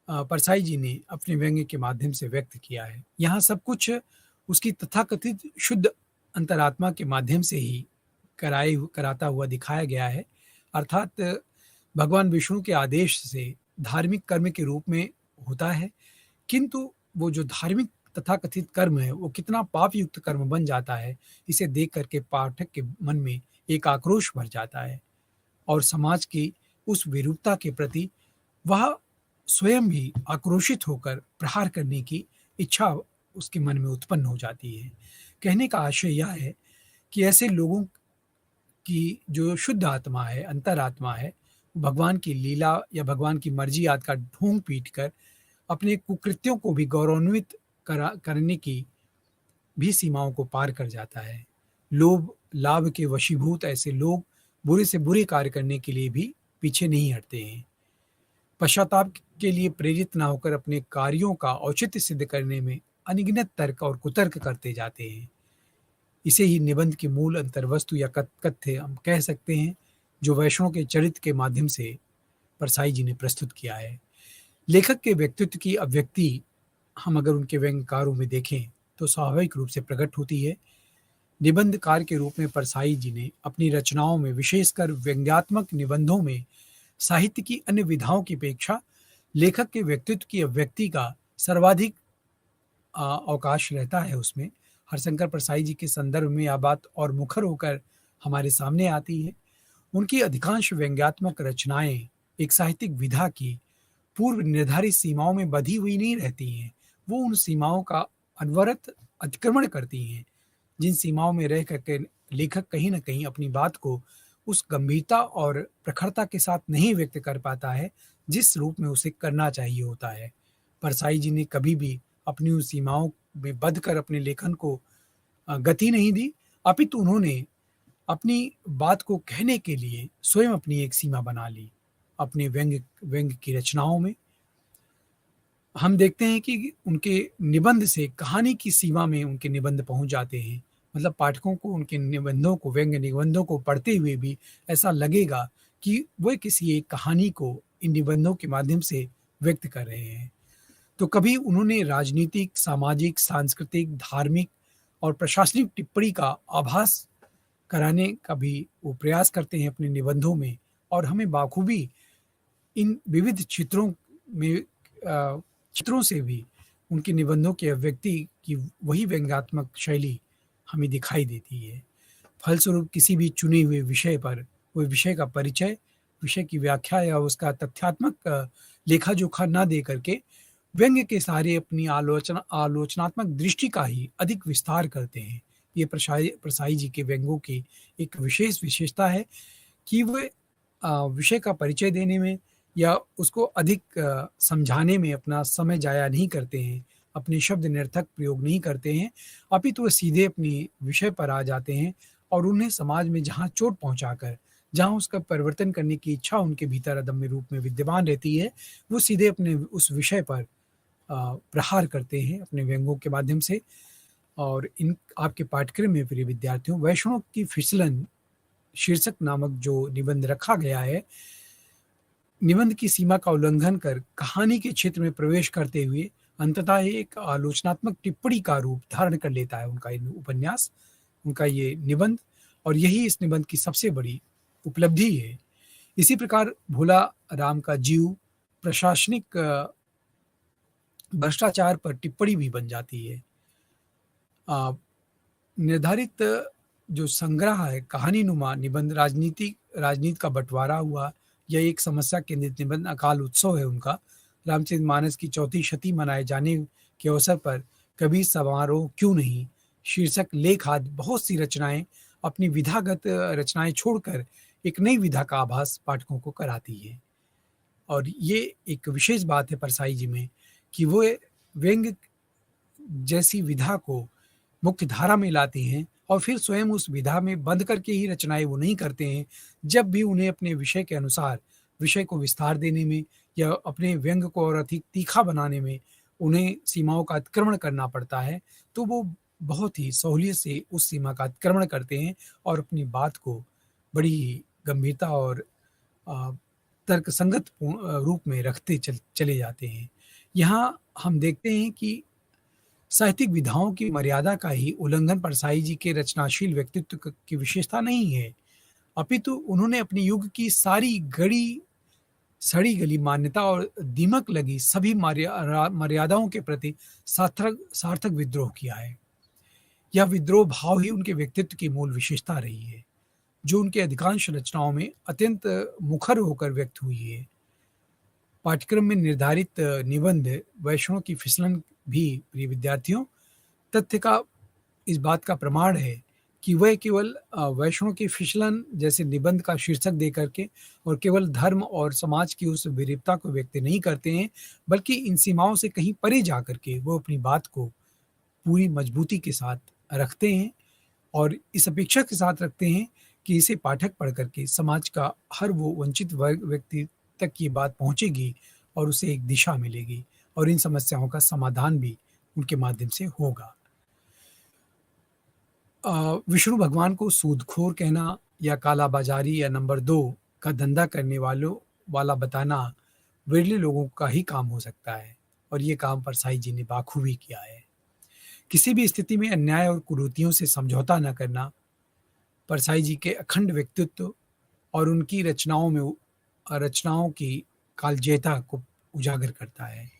परसाई जी ने अपने व्यंग्य के माध्यम से व्यक्त किया है। यहाँ सब कुछ उसकी तथाकथित शुद्ध अंतरात्मा के माध्यम से ही कराता हुआ दिखाया गया है। अर्थात भगवान विष्णु के आदेश से धार्मिक कर्म के रूप में होता है, किंतु वो जो धार्मिक तथाकथित कर्म है, वो कितना पाप युक्त कर्म बन जाता है, इसे देख कर के पाठक के मन में एक आक्रोश भर जाता है और समाज की उस विरूपता के प्रति वह स्वयं भी आक्रोशित होकर प्रहार करने की इच्छा उसके मन में उत्पन्न हो जाती है। कहने का आशय यह है कि ऐसे लोगों की जो शुद्ध आत्मा है, अंतरात्मा है, भगवान की लीला या भगवान की मर्जी आदि का ढोंग पीट कर अपने कुकृत्यों को भी गौरवान्वित करने की भी सीमाओं को पार कर जाता है। लोभ, लाभ के वशीभूत ऐसे लोग बुरे से बुरे कार्य करने के लिए भी पीछे नहीं हटते हैं। पश्चाताप के लिए प्रेरित न होकर अपने कार्यों का औचित्य सिद्ध करने में अनगिनत तर्क और कुतर्क करते जाते हैं। इसे ही निबंध की मूल अंतर्वस्तु या कथ्य हम कह सकते हैं, जो वैष्णव के चरित्र के माध्यम से परसाई जी ने प्रस्तुत किया है। लेखक के व्यक्तित्व की अभिव्यक्ति हम अगर उनके व्यंग्यकारों में देखें तो स्वाभाविक रूप से प्रकट होती है। निबंधकार के रूप में परसाई जी ने अपनी रचनाओं में, विशेषकर व्यंग्यात्मक निबंधों में, साहित्य की अन्य विधाओं की अपेक्षा लेखक के व्यक्तित्व की अभिव्यक्ति का सर्वाधिक अवकाश रहता है उसमें। हरशंकर परसाई जी के संदर्भ में यह बात और मुखर होकर हमारे सामने आती है। उनकी अधिकांश व्यंग्यात्मक रचनाएं एक साहित्यिक विधा की पूर्व निर्धारित सीमाओं में बंधी हुई नहीं रहती हैं। वो उन सीमाओं का अनवरत अतिक्रमण करती हैं, जिन सीमाओं में रह करके लेखक कहीं न कहीं अपनी बात को उस गंभीरता और प्रखरता के साथ नहीं व्यक्त कर पाता है, जिस रूप में उसे करना चाहिए होता है। परसाई जी ने कभी भी अपनी उन सीमाओं में बंध कर अपने लेखन को गति नहीं दी, अपितु उन्होंने अपनी बात को कहने के लिए स्वयं अपनी एक सीमा बना ली। अपने व्यंग्य की रचनाओं में हम देखते हैं कि उनके निबंध से कहानी की सीमा में उनके निबंध पहुंच जाते हैं। मतलब पाठकों को उनके निबंधों को, व्यंग्य निबंधों को पढ़ते हुए भी ऐसा लगेगा कि वे किसी एक कहानी को इन निबंधों के माध्यम से व्यक्त कर रहे हैं। तो कभी उन्होंने राजनीतिक, सामाजिक, सांस्कृतिक, धार्मिक और प्रशासनिक टिप्पणी का आभास कराने का भी वो प्रयास करते हैं अपने निबंधों में, और हमें बाखूबी इन विविध चित्रों में चित्रों से भी उनके निबंधों की अभिव्यक्ति की वही व्यंग्यात्मक शैली हमें दिखाई देती है। फलस्वरूप किसी भी चुने हुए विषय पर वो विषय का परिचय, विषय की व्याख्या या उसका तथ्यात्मक लेखा-जोखा ना दे करके व्यंग्य के सहारे अपनी आलोचनात्मक दृष्टि का ही अधिक विस्तार करते हैं। ये परसाई जी के व्यंग्यों की एक विशेष विशेषता है कि वे विषय का परिचय देने में या उसको अधिक समझाने में अपना समय जाया नहीं करते हैं, अपने शब्द निरर्थक प्रयोग नहीं करते हैं, अपितु वो सीधे अपनी विषय पर आ जाते हैं और उन्हें समाज में जहाँ चोट पहुँचाकर, जहाँ उसका परिवर्तन करने की इच्छा उनके भीतर अदम्य रूप में विद्यमान रहती है, वो सीधे अपने उस विषय पर प्रहार करते हैं अपने व्यंग्यों के माध्यम से। और इन आपके पाठ्यक्रम में प्रिय विद्यार्थियों, वैष्णव की फिसलन शीर्षक नामक जो निबंध रखा गया है, निबंध की सीमा का उल्लंघन कर कहानी के क्षेत्र में प्रवेश करते हुए अंततः एक आलोचनात्मक टिप्पणी का रूप धारण कर लेता है उनका ये उपन्यास, उनका ये निबंध, और यही इस निबंध की सबसे बड़ी उपलब्धि है। इसी प्रकार भोला राम का जीव प्रशासनिक भ्रष्टाचार पर टिप्पणी भी बन जाती है। निर्धारित जो संग्रह है, कहानीनुमा निबंध, राजनीति का बंटवारा हुआ, यह एक समस्या केंद्रित निबंध अकाल उत्सव है उनका। रामचरितमानस की चौथी शती मनाए जाने के अवसर पर कभी समारोह क्यों नहीं शीर्षक लेख आदि बहुत सी रचनाएं अपनी विधागत रचनाएं छोड़कर एक नई विधा का आभास पाठकों को कराती है। और ये एक विशेष बात है परसाई जी में कि वो व्यंग्य जैसी विधा को मुख्य धारा में लाते हैं और फिर स्वयं उस विधा में बंद करके ही रचनाएं वो नहीं करते हैं। जब भी उन्हें अपने विषय के अनुसार विषय को विस्तार देने में या अपने व्यंग्य को और अधिक तीखा बनाने में उन्हें सीमाओं का अतिक्रमण करना पड़ता है, तो वो बहुत ही सहूलियत से उस सीमा का अतिक्रमण करते हैं और अपनी बात को बड़ी ही गंभीरता और तर्कसंगत रूप में रखते चले जाते हैं। यहाँ हम देखते हैं कि साहित्यिक विधाओं की मर्यादा का ही उल्लंघन परसाई जी के रचनाशील व्यक्तित्व की विशेषता नहीं है, अपितु उन्होंने अपने युग की सारी गड़ी सड़ी गली मान्यता और दीमक लगी सभी मर्यादाओं के प्रति सार्थक सार्थक विद्रोह किया है। यह विद्रोह भाव ही उनके व्यक्तित्व की मूल विशेषता रही है, जो उनके अधिकांश रचनाओं में अत्यंत मुखर होकर व्यक्त हुई है। पाठ्यक्रम में निर्धारित निबंध वैष्णव की फिसलन भी, प्रिय विद्यार्थियों, तथ्य का इस बात का प्रमाण है कि वह केवल वैष्णव की फिसलन जैसे निबंध का शीर्षक दे करके और केवल धर्म और समाज की उस विरूपता को व्यक्त नहीं करते हैं, बल्कि इन सीमाओं से कहीं परे जा करके वो अपनी बात को पूरी मजबूती के साथ रखते हैं और इस अपेक्षा के साथ रखते हैं कि इसे पाठक पढ़ करके समाज का हर वो वंचित वर्ग व्यक्ति तक ये बात पहुंचेगी और उसे एक दिशा मिलेगी और इन समस्याओं का समाधान भी उनके माध्यम से होगा। विष्णु भगवान को सूदखोर कहना या कालाबाजारी या नंबर 2 का धंधा करने वालों वाला बताना विरले लोगों का ही काम हो सकता है और ये काम परसाई जी ने बाखूबी किया है। किसी भी स्थिति में अन्याय और कुरीतियों से समझौता न करना परसाई जी के अखंड व्यक्तित्व और उनकी रचनाओं की कालजयता को उजागर करता है।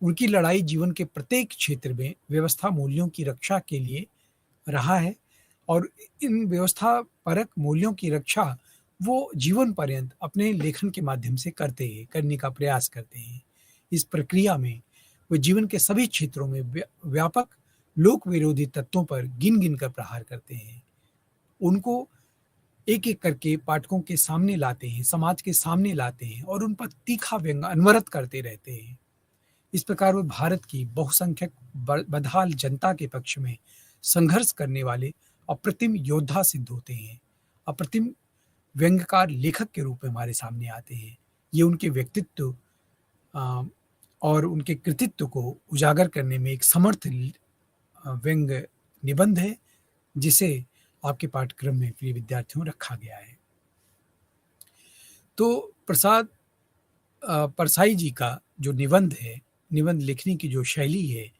उनकी लड़ाई जीवन के प्रत्येक क्षेत्र में व्यवस्था मूल्यों की रक्षा के लिए रहा है और इन व्यवस्था परक मूल्यों की रक्षा वो जीवन पर्यंत अपने लेखन के माध्यम से करने का प्रयास करते हैं। इस प्रक्रिया में वे जीवन के सभी क्षेत्रों में व्यापक लोक विरोधी तत्वों पर गिन गिन कर प्रहार करते हैं। उनको एक एक करके पाठकों के सामने लाते हैं, समाज के सामने लाते हैं और उन पर तीखा व्यंग अनवरत करते रहते हैं। इस प्रकार वे भारत की बहुसंख्यक बदहाल जनता के पक्ष में संघर्ष करने वाले अप्रतिम योद्धा सिद्ध होते हैं। अप्रतिम व्यंग्यकार लेखक के रूप में हमारे सामने आते हैं। ये उनके व्यक्तित्व और उनके कृतित्व को उजागर करने में एक समर्थ व्यंग्य निबंध है, जिसे आपके पाठ्यक्रम में प्रिय विद्यार्थियों रखा गया है। तो परसाई जी का जो निबंध है, निबंध लिखने की जो शैली है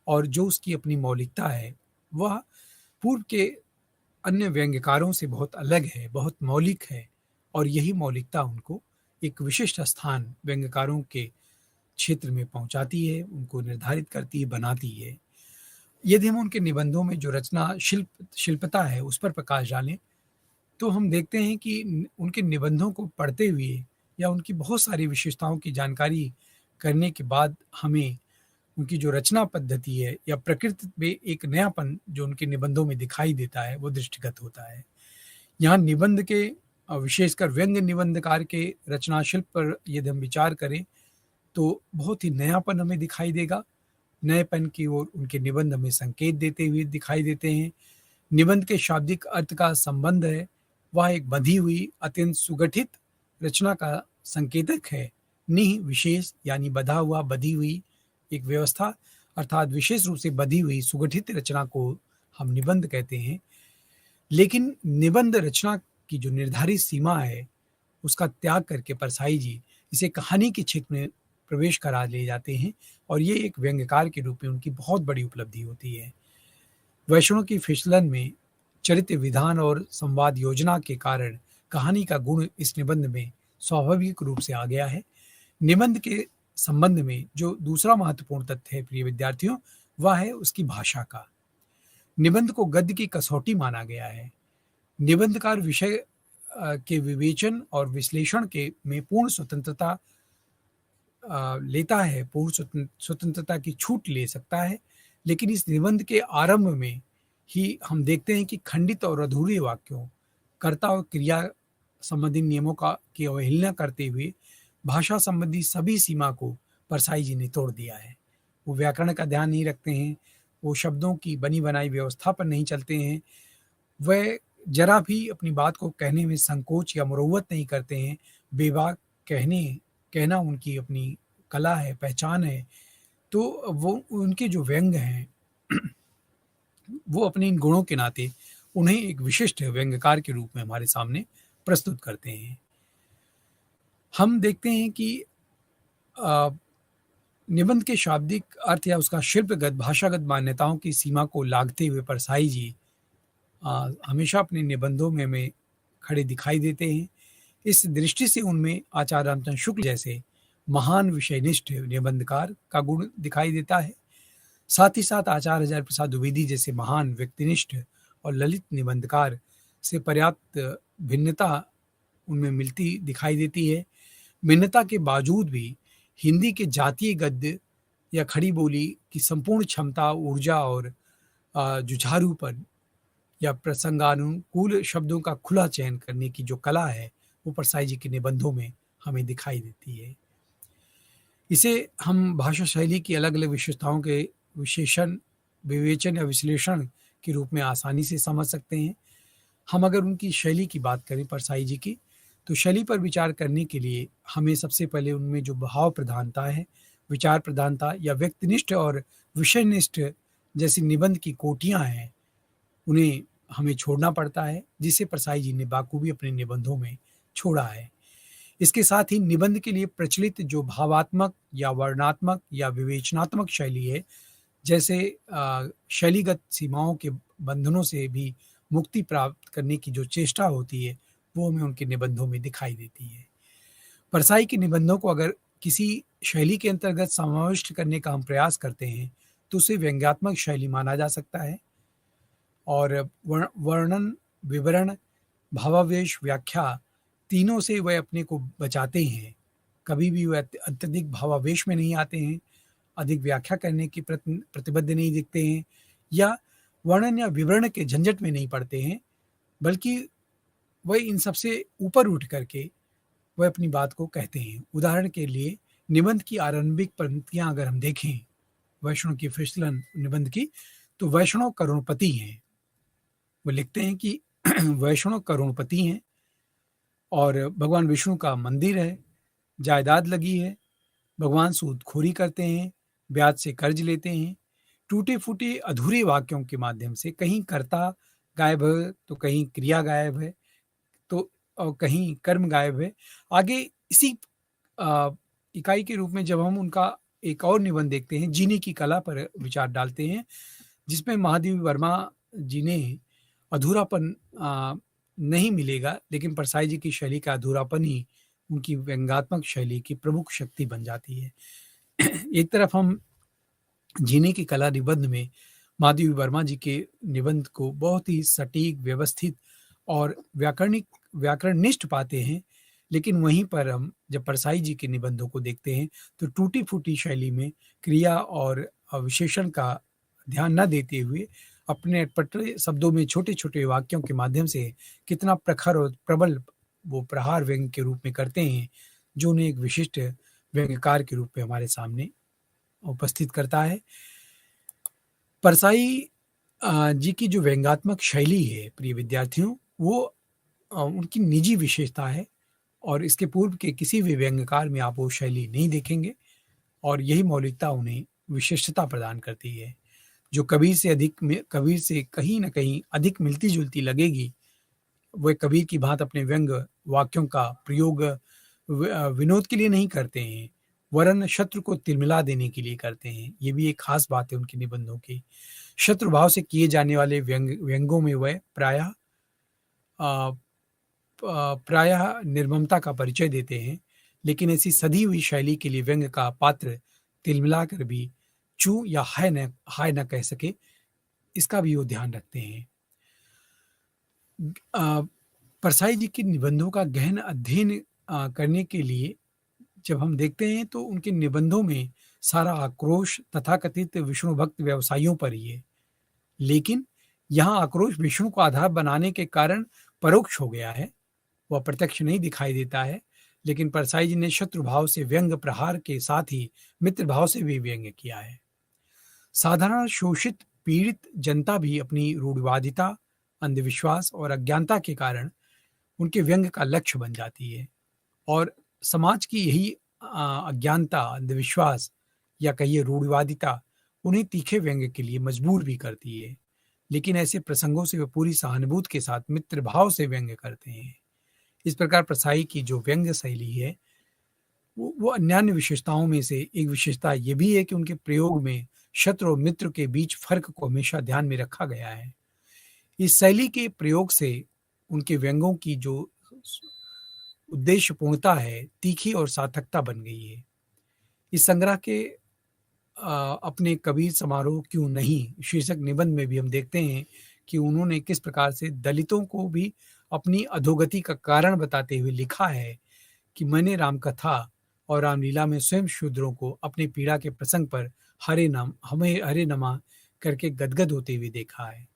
और जो उसकी अपनी मौलिकता है, वह पूर्व के अन्य व्यंग्यकारों से बहुत अलग है, बहुत मौलिक है और यही मौलिकता उनको एक विशिष्ट स्थान व्यंग्यकारों के क्षेत्र में पहुंचाती है, उनको निर्धारित करती है, बनाती है। यदि हम उनके निबंधों में जो रचना शिल्पता है उस पर प्रकाश डालें, तो हम देखते हैं कि उनके निबंधों को पढ़ते हुए या उनकी बहुत सारी विशेषताओं की जानकारी करने के बाद हमें उनकी जो रचना पद्धति है या प्रकृति में एक नयापन जो उनके निबंधों में दिखाई देता है, वो दृष्टिगत होता है। यहाँ निबंध के विशेषकर व्यंग्य निबंधकार के रचना शिल्प पर यदि हम विचार करें, तो बहुत ही नयापन हमें दिखाई देगा। नएपन की ओर उनके निबंध हमें संकेत देते हुए दिखाई देते हैं। निबंध के शाब्दिक अर्थ का संबंध है, वह एक बंधी हुई अत्यंत सुगठित रचना का संकेतक है। निह विशेष यानी बधा हुआ, बधी हुई एक व्यवस्था अर्थात विशेष रूप से बधी हुई सुगठित रचना को हम निबंध कहते हैं। लेकिन निबंध रचना की जो निर्धारित सीमा है, उसका त्याग करके परसाई जी इसे कहानी के क्षेत्र में प्रवेश करा ले जाते हैं और ये एक व्यंग्यकार के रूप में उनकी बहुत बड़ी उपलब्धि होती है। वैष्णव की फिसलन में चरित्र विधान और संवाद योजना के कारण कहानी का गुण इस निबंध में स्वाभाविक रूप से आ गया है। निबंध के संबंध में जो दूसरा महत्वपूर्ण तथ्य है प्रिय विद्यार्थियों, वह है उसकी भाषा का। निबंध को गद्य की कसौटी माना गया है। निबंधकार विषय के विवेचन और विश्लेषण के में पूर्ण स्वतंत्रता लेता है, पूर्ण स्वतंत्रता की छूट ले सकता है, लेकिन इस निबंध के आरंभ में ही हम देखते हैं कि खंडित और अधूरे वाक्यों, कर्ता और क्रिया संबंधी नियमों की अवहेलना करते हुए भाषा संबंधी सभी सीमा को परसाई जी ने तोड़ दिया है। वो व्याकरण का ध्यान नहीं रखते हैं, वो शब्दों की बनी बनाई व्यवस्था पर नहीं चलते हैं, वह जरा भी अपनी बात को कहने में संकोच या मुरव्वत नहीं करते हैं। बेबाक कहना उनकी अपनी कला है, पहचान है। तो वो उनके जो व्यंग्य हैं वो अपने इन गुणों के नाते उन्हें एक विशिष्ट व्यंग्यकार के रूप में हमारे सामने प्रस्तुत करते हैं। हम देखते हैं कि निबंध के शाब्दिक अर्थ या उसका शिल्पगत भाषागत मान्यताओं की सीमा को लांघते हुए परसाई जी हमेशा अपने निबंधों में हमें खड़े दिखाई देते हैं। इस दृष्टि से उनमें आचार्य रामचंद्र शुक्ल जैसे महान विषयनिष्ठ निबंधकार का गुण दिखाई देता है। साथ ही साथ आचार्य हजारी प्रसाद द्विवेदी जैसे महान व्यक्तिनिष्ठ और ललित निबंधकार से पर्याप्त भिन्नता उनमें मिलती दिखाई देती है। भिन्नता के बावजूद भी हिंदी के जातीय गद्य या खड़ी बोली की संपूर्ण क्षमता, ऊर्जा और जुझारूपन या प्रसंगानुकूल शब्दों का खुला चयन करने की जो कला है, वो परसाई जी के निबंधों में हमें दिखाई देती है। इसे हम भाषा शैली की अलग-अलग विशेषताओं के विशेषण, विवेचन या विश्लेषण के रूप में आसानी से समझ सकते हैं। हम अगर उनकी शैली की बात करें परसाई जी की, तो शैली पर विचार करने के लिए हमें सबसे पहले उनमें जो भाव प्रधानता है, विचार प्रधानता या व्यक्तिनिष्ठ और विषयनिष्ठ जैसी निबंध की कोटियाँ हैं, उन्हें हमें छोड़ना पड़ता है, जिसे परसाई जी ने बाखूबी अपने निबंधों में छोड़ा है। इसके साथ ही निबंध के लिए प्रचलित जो भावात्मक या वर्णनात्मक या विवेचनात्मक शैली है, जैसे शैलीगत सीमाओं के बंधनों से भी मुक्ति प्राप्त करने की जो चेष्टा होती है, वो हमें उनके निबंधों में दिखाई देती है। परसाई के निबंधों को अगर किसी शैली के अंतर्गत समाविष्ट करने का हम प्रयास करते हैं, तो उसे व्यंग्यात्मक शैली माना जा सकता है और वर्णन, विवरण, भावावेश, व्याख्या तीनों से वह अपने को बचाते हैं। कभी भी वह अत्यधिक भावावेश में नहीं आते हैं, अधिक व्याख्या करने की प्रतिबद्ध नहीं दिखते हैं या वर्णन या विवरण के झंझट में नहीं पड़ते हैं, बल्कि वह इन सबसे ऊपर उठ करके वह अपनी बात को कहते हैं। उदाहरण के लिए निबंध की आरंभिक पंक्तियां अगर हम देखें वैष्णव की फिसलन निबंध की, तो वैष्णव करोड़पति हैं। वो लिखते हैं कि वैष्णव करोड़पति हैं और भगवान विष्णु का मंदिर है, जायदाद लगी है, भगवान सूदखोरी करते हैं, ब्याज से कर्ज लेते हैं। टूटे-फूटे अधूरे वाक्यों के माध्यम से कहीं कर्ता गायब है, तो कहीं क्रिया गायब है, तो कहीं कर्म गायब है। आगे इसी इकाई के रूप में जब हम उनका एक और निबंध देखते हैं, जीने की कला पर विचार डालते हैं, जिसमें महादेवी वर्मा जी ने अधूरापन नहीं मिलेगा, लेकिन परसाई जी की शैली का अधूरापन ही उनकी व्यंग्यात्मक शैली की प्रमुख शक्ति बन जाती है। एक तरफ हम जीने की कला निबंध में महादेवी वर्मा जी के निबंध को बहुत ही सटीक, व्यवस्थित और व्याकरणनिष्ठ पाते हैं, लेकिन वहीं पर हम जब परसाई जी के निबंधों को देखते हैं, तो टूटी-फूटी शैली में क्रिया और विशेषण का ध्यान न देते हुए अपने अटपटे शब्दों में छोटे-छोटे वाक्यों के माध्यम से कितना प्रखर और प्रबल वो प्रहार व्यंग्य के रूप में करते हैं, जो उन्हें एक विशिष्ट व्यंग्यकार के रूप में हमारे सामने उपस्थित करता है। परसाई जी की जो व्यंग्यात्मक शैली है प्रिय विद्यार्थियों, वो उनकी निजी विशेषता है और इसके पूर्व के किसी भी व्यंग्यकार में आप वो शैली नहीं देखेंगे और यही मौलिकता उन्हें विशिष्टता प्रदान करती है। जो कबीर से कहीं न कहीं अधिक मिलती-जुलती लगेगी, वह कबीर की भांति अपने व्यंग्य वाक्यों का प्रयोग विनोद के लिए नहीं करते हैं, वरन शत्रु को तिलमिला देने के लिए करते हैं। ये भी एक खास बात है उनके निबंधों की। शत्रु भाव से किए जाने वाले व्यंग्यों में वह प्रायः निर्ममता का परिचय देते हैं, लेकिन ऐसी सधी हुई शैली के लिए व्यंग्य का पात्र तिलमिलाकर भी चू या हाय न कह सके, इसका भी वो ध्यान रखते हैं। परसाई जी के निबंधों का गहन अध्ययन करने के लिए जब हम देखते हैं, तो उनके निबंधों में सारा आक्रोश तथाकथित विष्णु भक्त व्यवसायियों पर ही है। लेकिन यहाँ आक्रोश विष्णु को आधार बनाने के कारण परोक्ष हो गया है, वह प्रत्यक्ष नहीं दिखाई देता है। लेकिन परसाई जी ने शत्रु भाव से व्यंग्य प्रहार के साथ ही मित्र भाव से भी व्यंग्य किया है। साधारण शोषित पीड़ित जनता भी अपनी रूढ़िवादिता, अंधविश्वास और अज्ञानता के कारण उनके व्यंग्य का लक्ष्य बन जाती है और समाज की यही अज्ञानता, अंधविश्वास या कहिए रूढ़िवादिता उन्हें तीखे व्यंग्य के लिए मजबूर भी करती है। लेकिन ऐसे प्रसंगों से वे पूरी सहानुभूति के साथ मित्र भाव से व्यंग्य करते हैं। इस प्रकार परसाई की जो व्यंग्य शैली है, वो अन्यान्य विशेषताओं में से एक विशेषता ये भी है कि उनके प्रयोग में शत्रु और मित्र के बीच फ़र्क को हमेशा ध्यान में रखा गया है। इस शैली के प्रयोग से उनके व्यंग्यों की जो स उद्देश्यपूर्णता है, तीखी और सार्थकता बन गई है। इस संग्रह के अपने कबीर समारोह क्यों नहीं शीर्षक निबंध में भी हम देखते हैं कि उन्होंने किस प्रकार से दलितों को भी अपनी अधोगति का कारण बताते हुए लिखा है कि मैंने रामकथा और रामलीला में स्वयं शूद्रों को अपने पीड़ा के प्रसंग पर हरे नमा करके गदगद होते हुए देखा है।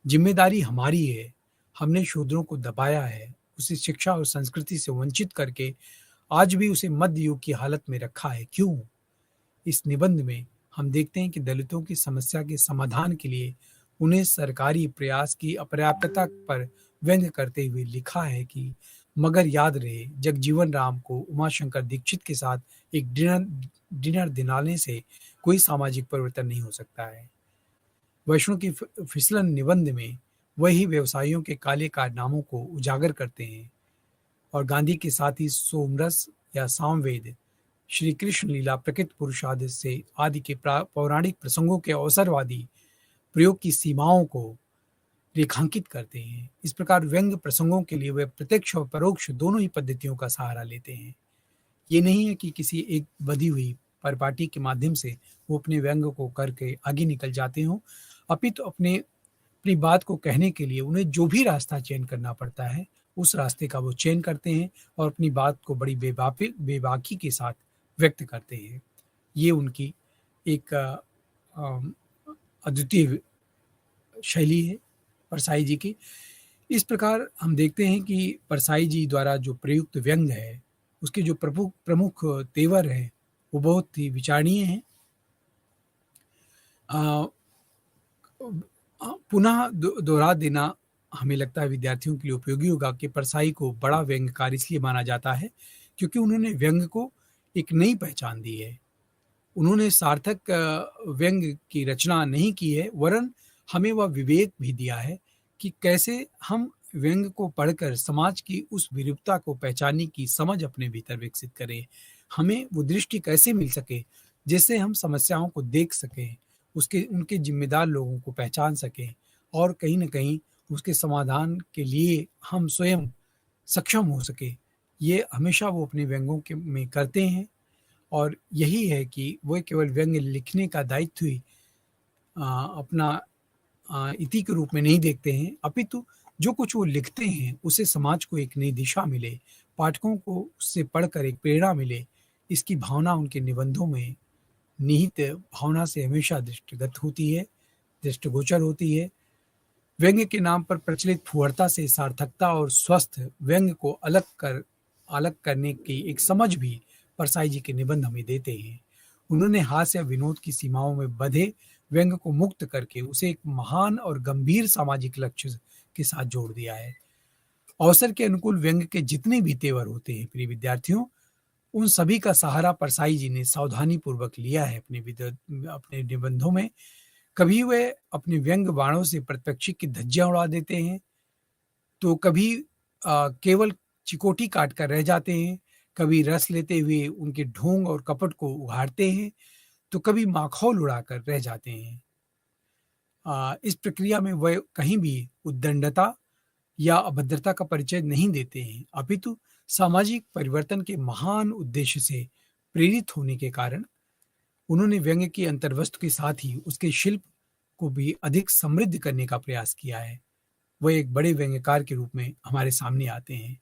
जिम्मेदारी हमारी है। हमने शूद्रों को दबाया है, उसे शिक्षा और संस्कृति से वंचित करके आज भी उसे मध्य युग की हालत में रखा है। क्यों? इस निबंध में हम देखते हैं कि दलितों की समस्या के समाधान के लिए उन्हें सरकारी प्रयास की अपर्याप्तता पर व्यंग्य करते हुए लिखा है कि मगर याद रहे, जगजीवन राम को उमाशंकर दीक्षित के साथ एक डिनर दिलाने से कोई सामाजिक परिवर्तन नहीं हो सकता है। वैष्णव की फिसलन निबंध में वही व्यवसायियों के काले कारनामों को उजागर करते हैं और गांधी के साथ ही सोमरस या सामवेद, श्री कृष्ण लीला, प्रकृत पुरुषादि से आदि के पौराणिक प्रसंगों के अवसरवादी प्रयोग की सीमाओं को रेखांकित करते हैं। इस प्रकार व्यंग्य प्रसंगों के लिए वे प्रत्यक्ष और परोक्ष दोनों ही पद्धतियों का सहारा लेते हैं। ये नहीं है कि किसी एक बधी हुई परिपाटी के माध्यम से वो अपने व्यंग्य को करके आगे निकल जाते हों, अपितु अपनी बात को कहने के लिए उन्हें जो भी रास्ता चयन करना पड़ता है, उस रास्ते का वो चयन करते हैं और अपनी बात को बड़ी बेबाकी के साथ व्यक्त करते हैं। ये उनकी एक अद्वितीय शैली है परसाई जी की। इस प्रकार हम देखते हैं कि परसाई जी द्वारा जो प्रयुक्त व्यंग्य है, उसके जो प्रमुख तेवर हैं, वो बहुत ही विचारणीय हैं। पुनः दोहरा देना हमें लगता है विद्यार्थियों के लिए उपयोगी होगा कि परसाई को बड़ा व्यंग्यकार इसलिए माना जाता है क्योंकि उन्होंने व्यंग्य को एक नई पहचान दी है। उन्होंने सार्थक व्यंग्य की रचना नहीं की है, वरन हमें वह विवेक भी दिया है कि कैसे हम व्यंग्य को पढ़कर समाज की उस विरूपता को पहचानने की समझ अपने भीतर विकसित करें। हमें वो दृष्टि कैसे मिल सके जिससे हम समस्याओं को देख सकें, उनके जिम्मेदार लोगों को पहचान सकें और कहीं न कहीं उसके समाधान के लिए हम स्वयं सक्षम हो सके। ये हमेशा वो अपने व्यंग्यों में करते हैं और यही है कि वो केवल व्यंग्य लिखने का दायित्व ही अपना इति के रूप में नहीं देखते हैं, अपितु जो कुछ वो लिखते हैं उससे समाज को एक नई दिशा मिले, पाठकों को उससे पढ़कर एक प्रेरणा मिले, इसकी भावना उनके निबंधों में निहित भावना से हमेशा दृष्टिगत होती है, दृष्टिगोचर होती है। व्यंग्य के नाम पर प्रचलित फुहरता से सार्थकता और स्वस्थ व्यंग्य को अलग करने की एक समझ भी परसाई जी के निबंध हमें देते हैं। उन्होंने हास्य या विनोद की सीमाओं में बंधे व्यंग्य को मुक्त करके उसे एक महान और गंभीर सामाजिक लक्ष्य के साथ जोड़ दिया है। अवसर के अनुकूल व्यंग्य के जितने भी तेवर होते हैं प्रिय विद्यार्थियों, उन सभी का सहारा परसाई जी ने सावधानी पूर्वक लिया है अपने निबंधों में। कभी वे अपने व्यंग्य बाणों से प्रतिपक्षी की धज्जियां उड़ा देते हैं, तो कभी केवल चिकोटी काट कर रह जाते हैं, कभी रस लेते हुए उनके ढोंग और कपट को उघाड़ते हैं, तो कभी माखौल उड़ाकर रह जाते हैं। इस प्रक्रिया में वह कहीं भी उद्दंडता या अभद्रता का परिचय नहीं देते हैं, अपितु सामाजिक परिवर्तन के महान उद्देश्य से प्रेरित होने के कारण उन्होंने व्यंग्य की अंतर्वस्तु के साथ ही उसके शिल्प को भी अधिक समृद्ध करने का प्रयास किया है। वह एक बड़े व्यंग्यकार के रूप में हमारे सामने आते हैं।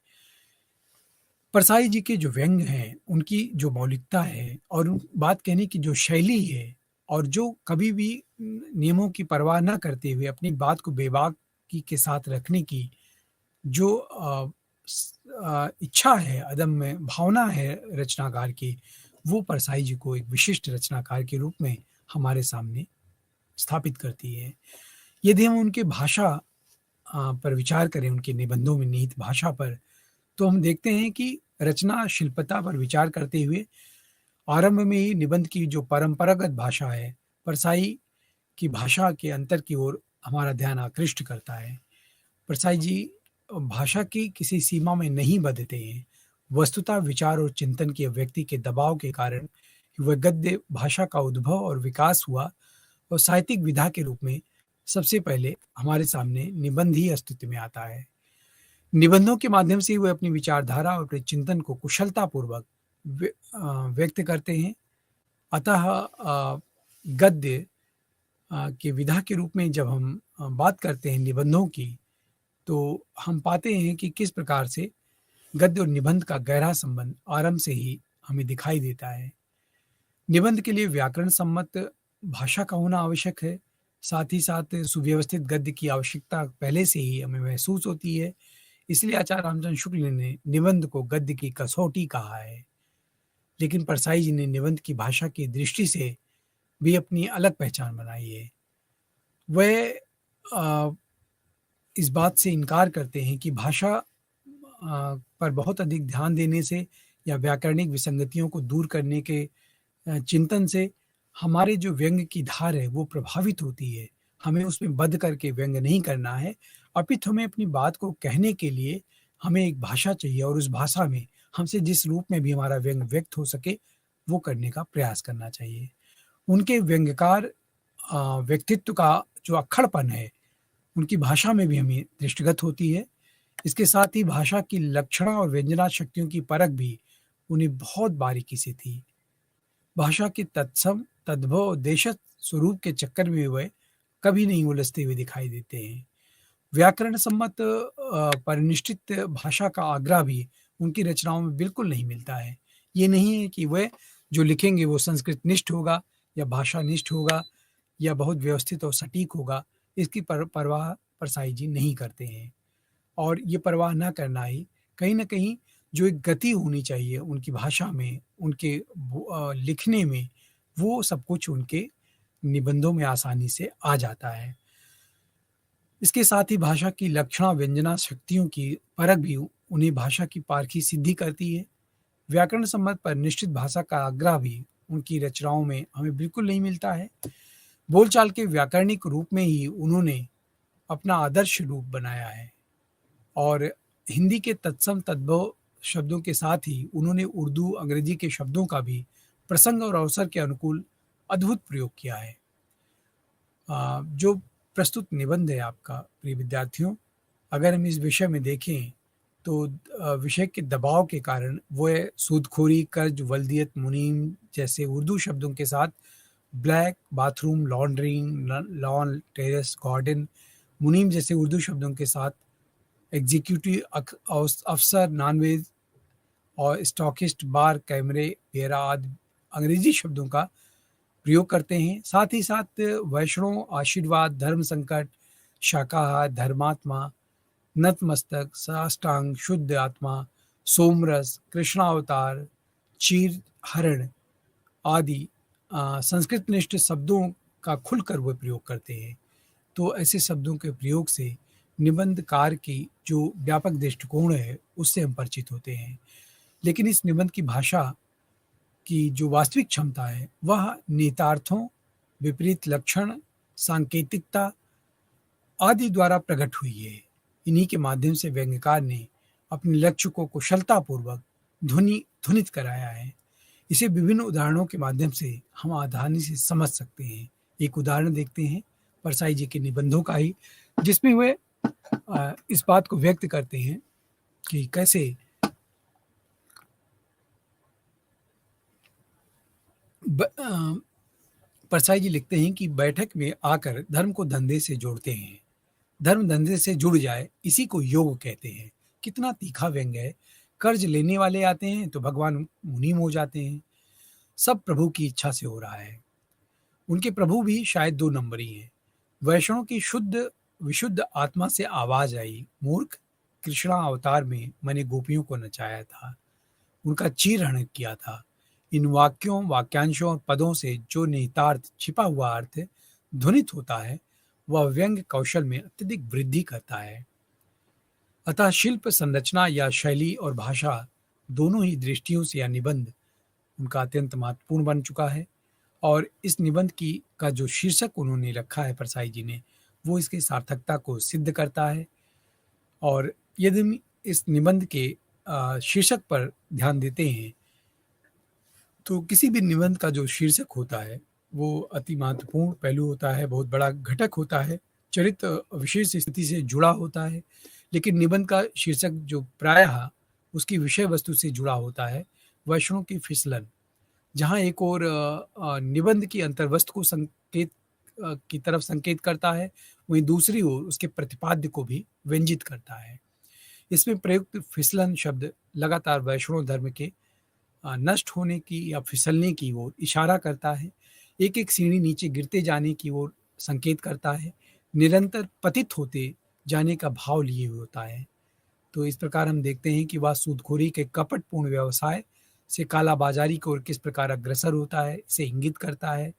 परसाई जी के जो व्यंग्य हैं, उनकी जो मौलिकता है और बात कहने की जो शैली है और जो कभी भी नियमों की परवाह न करते हुए अपनी बात को बेबाकी के साथ रखने की जो इच्छा है, अदम्य भावना है रचनाकार की, वो परसाई जी को एक विशिष्ट रचनाकार के रूप में हमारे सामने स्थापित करती है। यदि हम उनके भाषा पर विचार करें, उनके निबंधों में निहित भाषा पर, तो हम देखते हैं कि रचना शिल्पता पर विचार करते हुए आरंभ में ही निबंध की जो परंपरागत भाषा है, परसाई की भाषा के अंतर की ओर हमारा ध्यान आकृष्ट करता है। परसाई जी भाषा की किसी सीमा में नहीं बंधते हैं। वस्तुतः विचार और चिंतन के व्यक्ति के दबाव के कारण वह गद्य भाषा का उद्भव और विकास हुआ और साहित्यिक विधा के रूप में सबसे पहले हमारे सामने निबंध ही अस्तित्व में आता है। निबंधों के माध्यम से वे अपनी विचारधारा और अपने चिंतन को कुशलतापूर्वक व्यक्त करते हैं। अतः गद्य की विधा के रूप में जब हम बात करते हैं निबंधों की, तो हम पाते हैं कि किस प्रकार से गद्य और निबंध का गहरा संबंध आरंभ से ही हमें दिखाई देता है। निबंध के लिए व्याकरण सम्मत भाषा का होना आवश्यक है। साथ ही साथ सुव्यवस्थित गद्य की आवश्यकता पहले से ही हमें महसूस होती है। इसलिए आचार्य रामचंद्र शुक्ल ने निबंध को गद्य की कसौटी कहा है। लेकिन परसाई जी ने निबंध की भाषा की दृष्टि से भी अपनी अलग पहचान बनाई है। वह इस बात से इनकार करते हैं कि भाषा पर बहुत अधिक ध्यान देने से या व्याकरणिक विसंगतियों को दूर करने के चिंतन से हमारे जो व्यंग की धार है वो प्रभावित होती है। हमें उसमें बंद करके व्यंग नहीं करना है, अपितु हमें अपनी बात को कहने के लिए हमें एक भाषा चाहिए और उस भाषा में हमसे जिस रूप में भी हमारा व्यंग व्यक्त हो सके वो करने का प्रयास करना चाहिए। उनके व्यंग्यकार व्यक्तित्व का जो अक्खड़पन है उनकी भाषा में भी हमें दृष्टिगत होती है। इसके साथ ही भाषा की लक्षणा और व्यंजना शक्तियों की परख भी उन्हें बहुत बारीकी से थी। भाषा के तत्सम तद्भव और देशज स्वरूप के चक्कर में वे कभी नहीं उलझते हुए दिखाई देते हैं। व्याकरण सम्मत परिनिष्ठित भाषा का आग्रह भी उनकी रचनाओं में बिल्कुल नहीं मिलता है। ये नहीं है कि वह जो लिखेंगे वो संस्कृत निष्ठ होगा या भाषा निष्ठ होगा या बहुत व्यवस्थित और सटीक होगा, इसकी परवाह परसाई जी नहीं करते हैं। और ये परवाह ना करना ही कहीं न कहीं जो एक गति होनी चाहिए उनकी भाषा में, उनके लिखने में, वो सब कुछ उनके निबंधों में आसानी से आ जाता है। इसके साथ ही भाषा की लक्षणा व्यंजना शक्तियों की परख भी उन्हें भाषा की पारखी सिद्धि करती है। व्याकरण सम्मत पर निश्चित भाषा का आग्रह भी उनकी रचनाओं में हमें बिल्कुल नहीं मिलता है। बोलचाल के व्याकरणिक रूप में ही उन्होंने अपना आदर्श रूप बनाया है और हिंदी के तत्सम तद्भव शब्दों के साथ ही उन्होंने उर्दू अंग्रेजी के शब्दों का भी प्रसंग और अवसर के अनुकूल अद्भुत प्रयोग किया है। जो प्रस्तुत निबंध है आपका प्रिय विद्यार्थियों, अगर हम इस विषय में देखें तो विषय के दबाव के कारण वह सूदखोरी, कर्ज, वल्दियत, मुनीम जैसे उर्दू शब्दों के साथ black, bathroom, laundering, lawn, terrace, garden, मुनीम जैसे उर्दू शब्दों के साथ एग्जीक्यूटिव अफसर, नॉनवेज और स्टॉकिस्ट, बार, कैमरे, बेरा आदि अंग्रेजी शब्दों का प्रयोग करते हैं। साथ ही साथ वैष्णव, आशीर्वाद, धर्म संकट, शाकाहार, धर्मात्मा, नतमस्तक, साष्टांग, शुद्ध आत्मा, सोमरस, कृष्णावतार, चीर हरण आदि संस्कृतनिष्ठ शब्दों का खुलकर वह प्रयोग करते हैं। तो ऐसे शब्दों के प्रयोग से निबंधकार की जो व्यापक दृष्टिकोण है उससे हम परिचित होते हैं। लेकिन इस निबंध की भाषा की जो वास्तविक क्षमता है वह नेतार्थों, विपरीत लक्षण, सांकेतिकता आदि द्वारा प्रकट हुई है। इन्हीं के माध्यम से व्यंग्यकार ने अपने लक्ष्य को कुशलतापूर्वक ध्वनित कराया है। इसे विभिन्न उदाहरणों के माध्यम से हम आसानी से समझ सकते हैं। एक उदाहरण देखते हैं परसाई जी के निबंधों का ही, जिसमें वे इस बात को व्यक्त करते हैं कि कैसे परसाई जी लिखते हैं कि बैठक में आकर धर्म को धंधे से जोड़ते हैं। धर्म धंधे से जुड़ जाए इसी को योग कहते हैं। कितना तीखा व्यंग्य है। कर्ज लेने वाले आते हैं तो भगवान मुनीम हो जाते हैं। सब प्रभु की इच्छा से हो रहा है। उनके प्रभु भी शायद 2 नंबरी हैं। वैष्णव की शुद्ध विशुद्ध आत्मा से आवाज आई, मूर्ख, कृष्णा अवतार में मैंने गोपियों को नचाया था, उनका चीरहरण किया था। इन वाक्यों, वाक्यांशों और पदों से जो निहितार्थ, छिपा हुआ अर्थ ध्वनित होता है वह व्यंग्य कौशल में अत्यधिक वृद्धि करता है। अतः शिल्प, संरचना या शैली और भाषा दोनों ही दृष्टियों से यह निबंध उनका अत्यंत महत्वपूर्ण बन चुका है। और इस निबंध की का जो शीर्षक उन्होंने रखा है परसाई जी ने, वो इसकी सार्थकता को सिद्ध करता है। और यदि इस निबंध के शीर्षक पर ध्यान देते हैं, तो किसी भी निबंध का जो शीर्षक होता है, वो अति महत्वपूर्ण पहलू होता है, बहुत बड़ा घटक होता है, चरित्र विशेष स्थिति से जुड़ा होता है। लेकिन निबंध का शीर्षक जो प्रायः उसकी विषय वस्तु से जुड़ा होता है, वचनों की फिसलन। जहाँ एक ओर निबंध की अंतर्वस्तु को की तरफ संकेत करता है, वहीं दूसरी ओर उसके प्रतिपाद्य को भी व्यंजित करता है। इसमें प्रयुक्त फिसलन शब्द लगातार वैष्णव धर्म के नष्ट होने की या फिसलने की ओर इशारा करता है, एक-एक सीढ़ी नीचे गिरते जाने की ओर संकेत करता है, निरंतर पतित होते जाने का भाव लिए हुए होता है। तो इस प्रकार हम देखते हैं कि वह सूदखोरी के कपटपूर्ण व्यवसाय से कालाबाजारी की ओर किस प्रकार अग्रसर होता है, इसे इंगित करता है।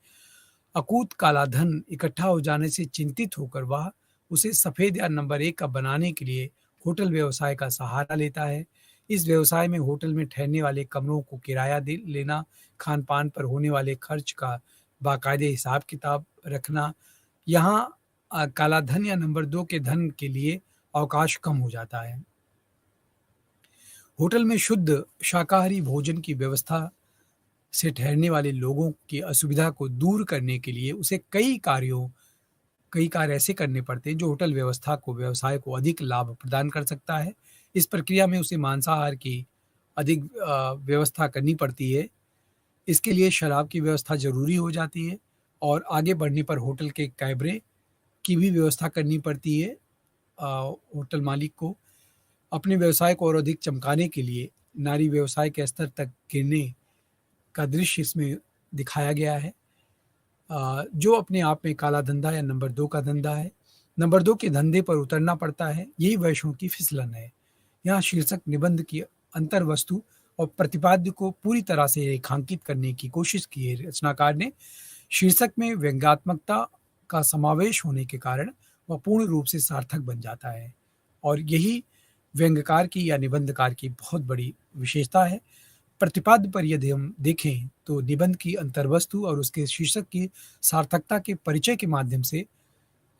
अकूत काला धन इकट्ठा हो जाने से चिंतित होकर वह उसे सफ़ेद या नंबर 1 का बनाने के लिए होटल व्यवसाय का सहारा लेता है। इस व्यवसाय में होटल में ठहरने वाले कमरों को किराया दे लेना, खान-पान पर होने वाले खर्च का बाकायदे हिसाब-किताब रखना, यहाँ काला धन या नंबर 2 के धन के लिए अवकाश कम हो जाता है। होटल में शुद्ध शाकाहारी भोजन की व्यवस्था से ठहरने वाले लोगों की असुविधा को दूर करने के लिए उसे कई कार्य ऐसे करने पड़ते हैं जो होटल व्यवसाय को अधिक लाभ प्रदान कर सकता है। इस प्रक्रिया में उसे मांसाहार की अधिक व्यवस्था करनी पड़ती है। इसके लिए शराब की व्यवस्था ज़रूरी हो जाती है और आगे बढ़ने पर होटल के कैबरे की भी व्यवस्था करनी पड़ती है। होटल मालिक को अपने व्यवसाय को और अधिक चमकाने के लिए नारी व्यवसाय के स्तर तक गिरने का दृश्य इसमें दिखाया गया है, जो अपने आप में काला धंधा या नंबर 2 का धंधा है। नंबर 2 के धंधे पर उतरना पड़ता है, यही वैश्यों की फिसलन है। यहाँ शीर्षक निबंध की अंतर्वस्तु और प्रतिपाद्य को पूरी तरह से रेखांकित करने की कोशिश की है रचनाकार ने। शीर्षक में व्यंग्यात्मकता का समावेश होने के कारण वह पूर्ण रूप से सार्थक बन जाता है और यही व्यंग्यकार की या निबंधकार की बहुत बड़ी विशेषता है। प्रतिपाद्य पर यदि हम देखें तो निबंध की अंतर्वस्तु और उसके शीर्षक की सार्थकता के परिचय के माध्यम से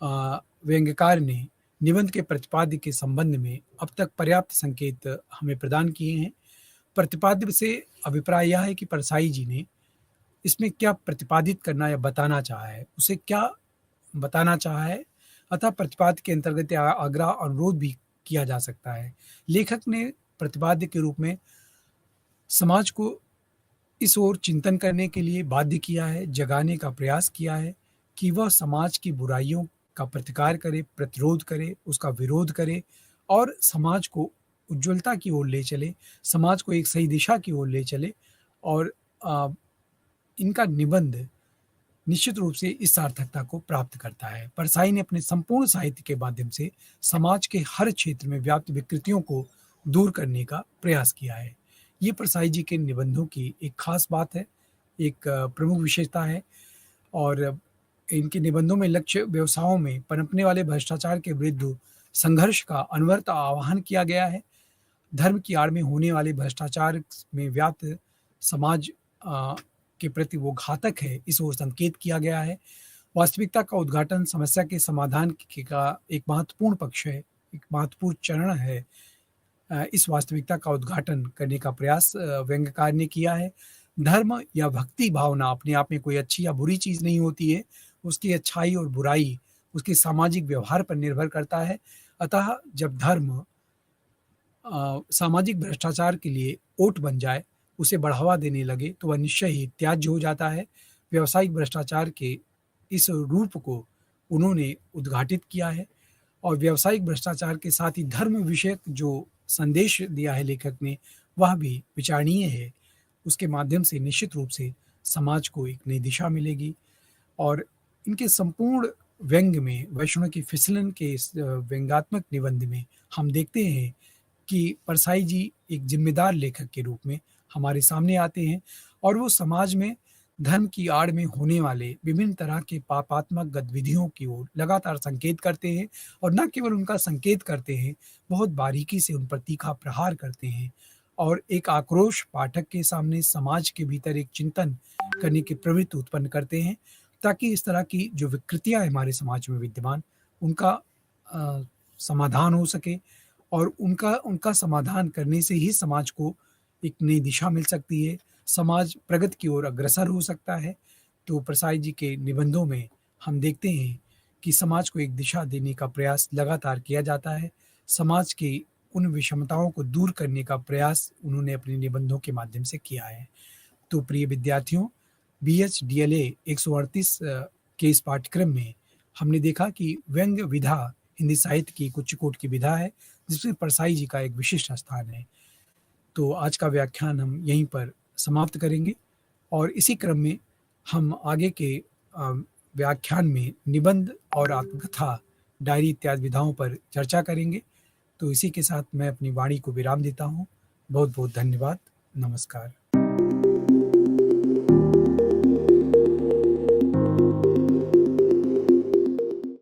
व्यंग्यकार ने निबंध के प्रतिपाद्य के संबंध में अब तक पर्याप्त संकेत हमें प्रदान किए हैं। प्रतिपाद्य से अभिप्राय यह है कि परसाई जी ने इसमें क्या प्रतिपादित करना या बताना चाहा है, उसे क्या बताना चाहा है, अतः प्रतिपाद्य के अंतर्गत आग्रह अनुरोध भी किया जा सकता है। लेखक ने प्रतिपाद्य के रूप में समाज को इस ओर चिंतन करने के लिए बाध्य किया है, जगाने का प्रयास किया है कि वह समाज की बुराइयों का प्रतिकार करे, प्रतिरोध करे, उसका विरोध करे और समाज को उज्ज्वलता की ओर ले चले, समाज को एक सही दिशा की ओर ले चले और इनका निबंध निश्चित रूप से इस सार्थकता को प्राप्त करता है। परसाई ने अपने संपूर्ण साहित्य के माध्यम से समाज के हर क्षेत्र में व्याप्त विकृतियों को दूर करने का प्रयास किया है। ये परसाई जी के निबंधों की एक खास बात है, एक प्रमुख विशेषता है और इनके निबंधों में लक्ष्य व्यवसायों में पनपने वाले भ्रष्टाचार के विरुद्ध संघर्ष का अनवरत आह्वान किया गया है। धर्म की आड़ में होने वाले भ्रष्टाचार में व्याप्त समाज के प्रति वो घातक है, इस ओर संकेत किया गया है। वास्तविकता का उद्घाटन समस्या के समाधान का एक महत्वपूर्ण पक्ष है, एक महत्वपूर्ण चरण है। इस वास्तविकता का उद्घाटन करने का प्रयास व्यंग्यकार ने किया है। धर्म या भक्ति भावना अपने आप में कोई अच्छी या बुरी चीज़ नहीं होती है, उसकी अच्छाई और बुराई उसके सामाजिक व्यवहार पर निर्भर करता है। अतः जब धर्म सामाजिक भ्रष्टाचार के लिए ओट बन जाए, उसे बढ़ावा देने लगे तो वह निश्चय ही त्याज्य हो जाता है। व्यावसायिक भ्रष्टाचार के इस रूप को उन्होंने उद्घाटित किया है और व्यावसायिक भ्रष्टाचार के साथ ही धर्म विषयक जो संदेश दिया है लेखक ने, वह भी विचारणीय है। उसके माध्यम से निश्चित रूप से समाज को एक नई दिशा मिलेगी और इनके संपूर्ण व्यंग्य में, वैष्णव की फिसलन के इस व्यंग्यात्मक निबंध में हम देखते हैं कि परसाई जी एक जिम्मेदार लेखक के रूप में हमारे सामने आते हैं और वो समाज में धर्म की आड़ में होने वाले विभिन्न तरह के पापात्मक गतिविधियों की ओर लगातार संकेत करते हैं और न केवल उनका संकेत करते हैं, बहुत बारीकी से उन पर तीखा प्रहार करते हैं और एक आक्रोश पाठक के सामने समाज के भीतर एक चिंतन करने की प्रवृत्ति उत्पन्न करते हैं, ताकि इस तरह की जो विकृतियाँ हमारे समाज में विद्यमान, उनका समाधान हो सके और उनका उनका समाधान करने से ही समाज को एक नई दिशा मिल सकती है, समाज प्रगति की ओर अग्रसर हो सकता है। तो प्रसाई जी के निबंधों में हम देखते हैं कि समाज को एक दिशा देने का प्रयास लगातार किया जाता है। समाज की उन विषमताओं को दूर करने का प्रयास उन्होंने अपने निबंधों के माध्यम से किया है। तो प्रिय विद्यार्थियों, बीएच डीएलए 138 के इस पाठ्यक्रम में हमने देखा कि व्यंग्य विधा हिंदी साहित्य की एक उच्च कोटि की विधा है, जिसमें परसाई जी का एक विशिष्ट स्थान है। तो आज का व्याख्यान हम यहीं पर समाप्त करेंगे और इसी क्रम में हम आगे के अ, व्याख्यान में निबंध और आत्मकथा, डायरी इत्यादि विधाओं पर चर्चा करेंगे। तो इसी के साथ मैं अपनी वाणी को विराम देता हूँ। बहुत-बहुत धन्यवाद। नमस्कार।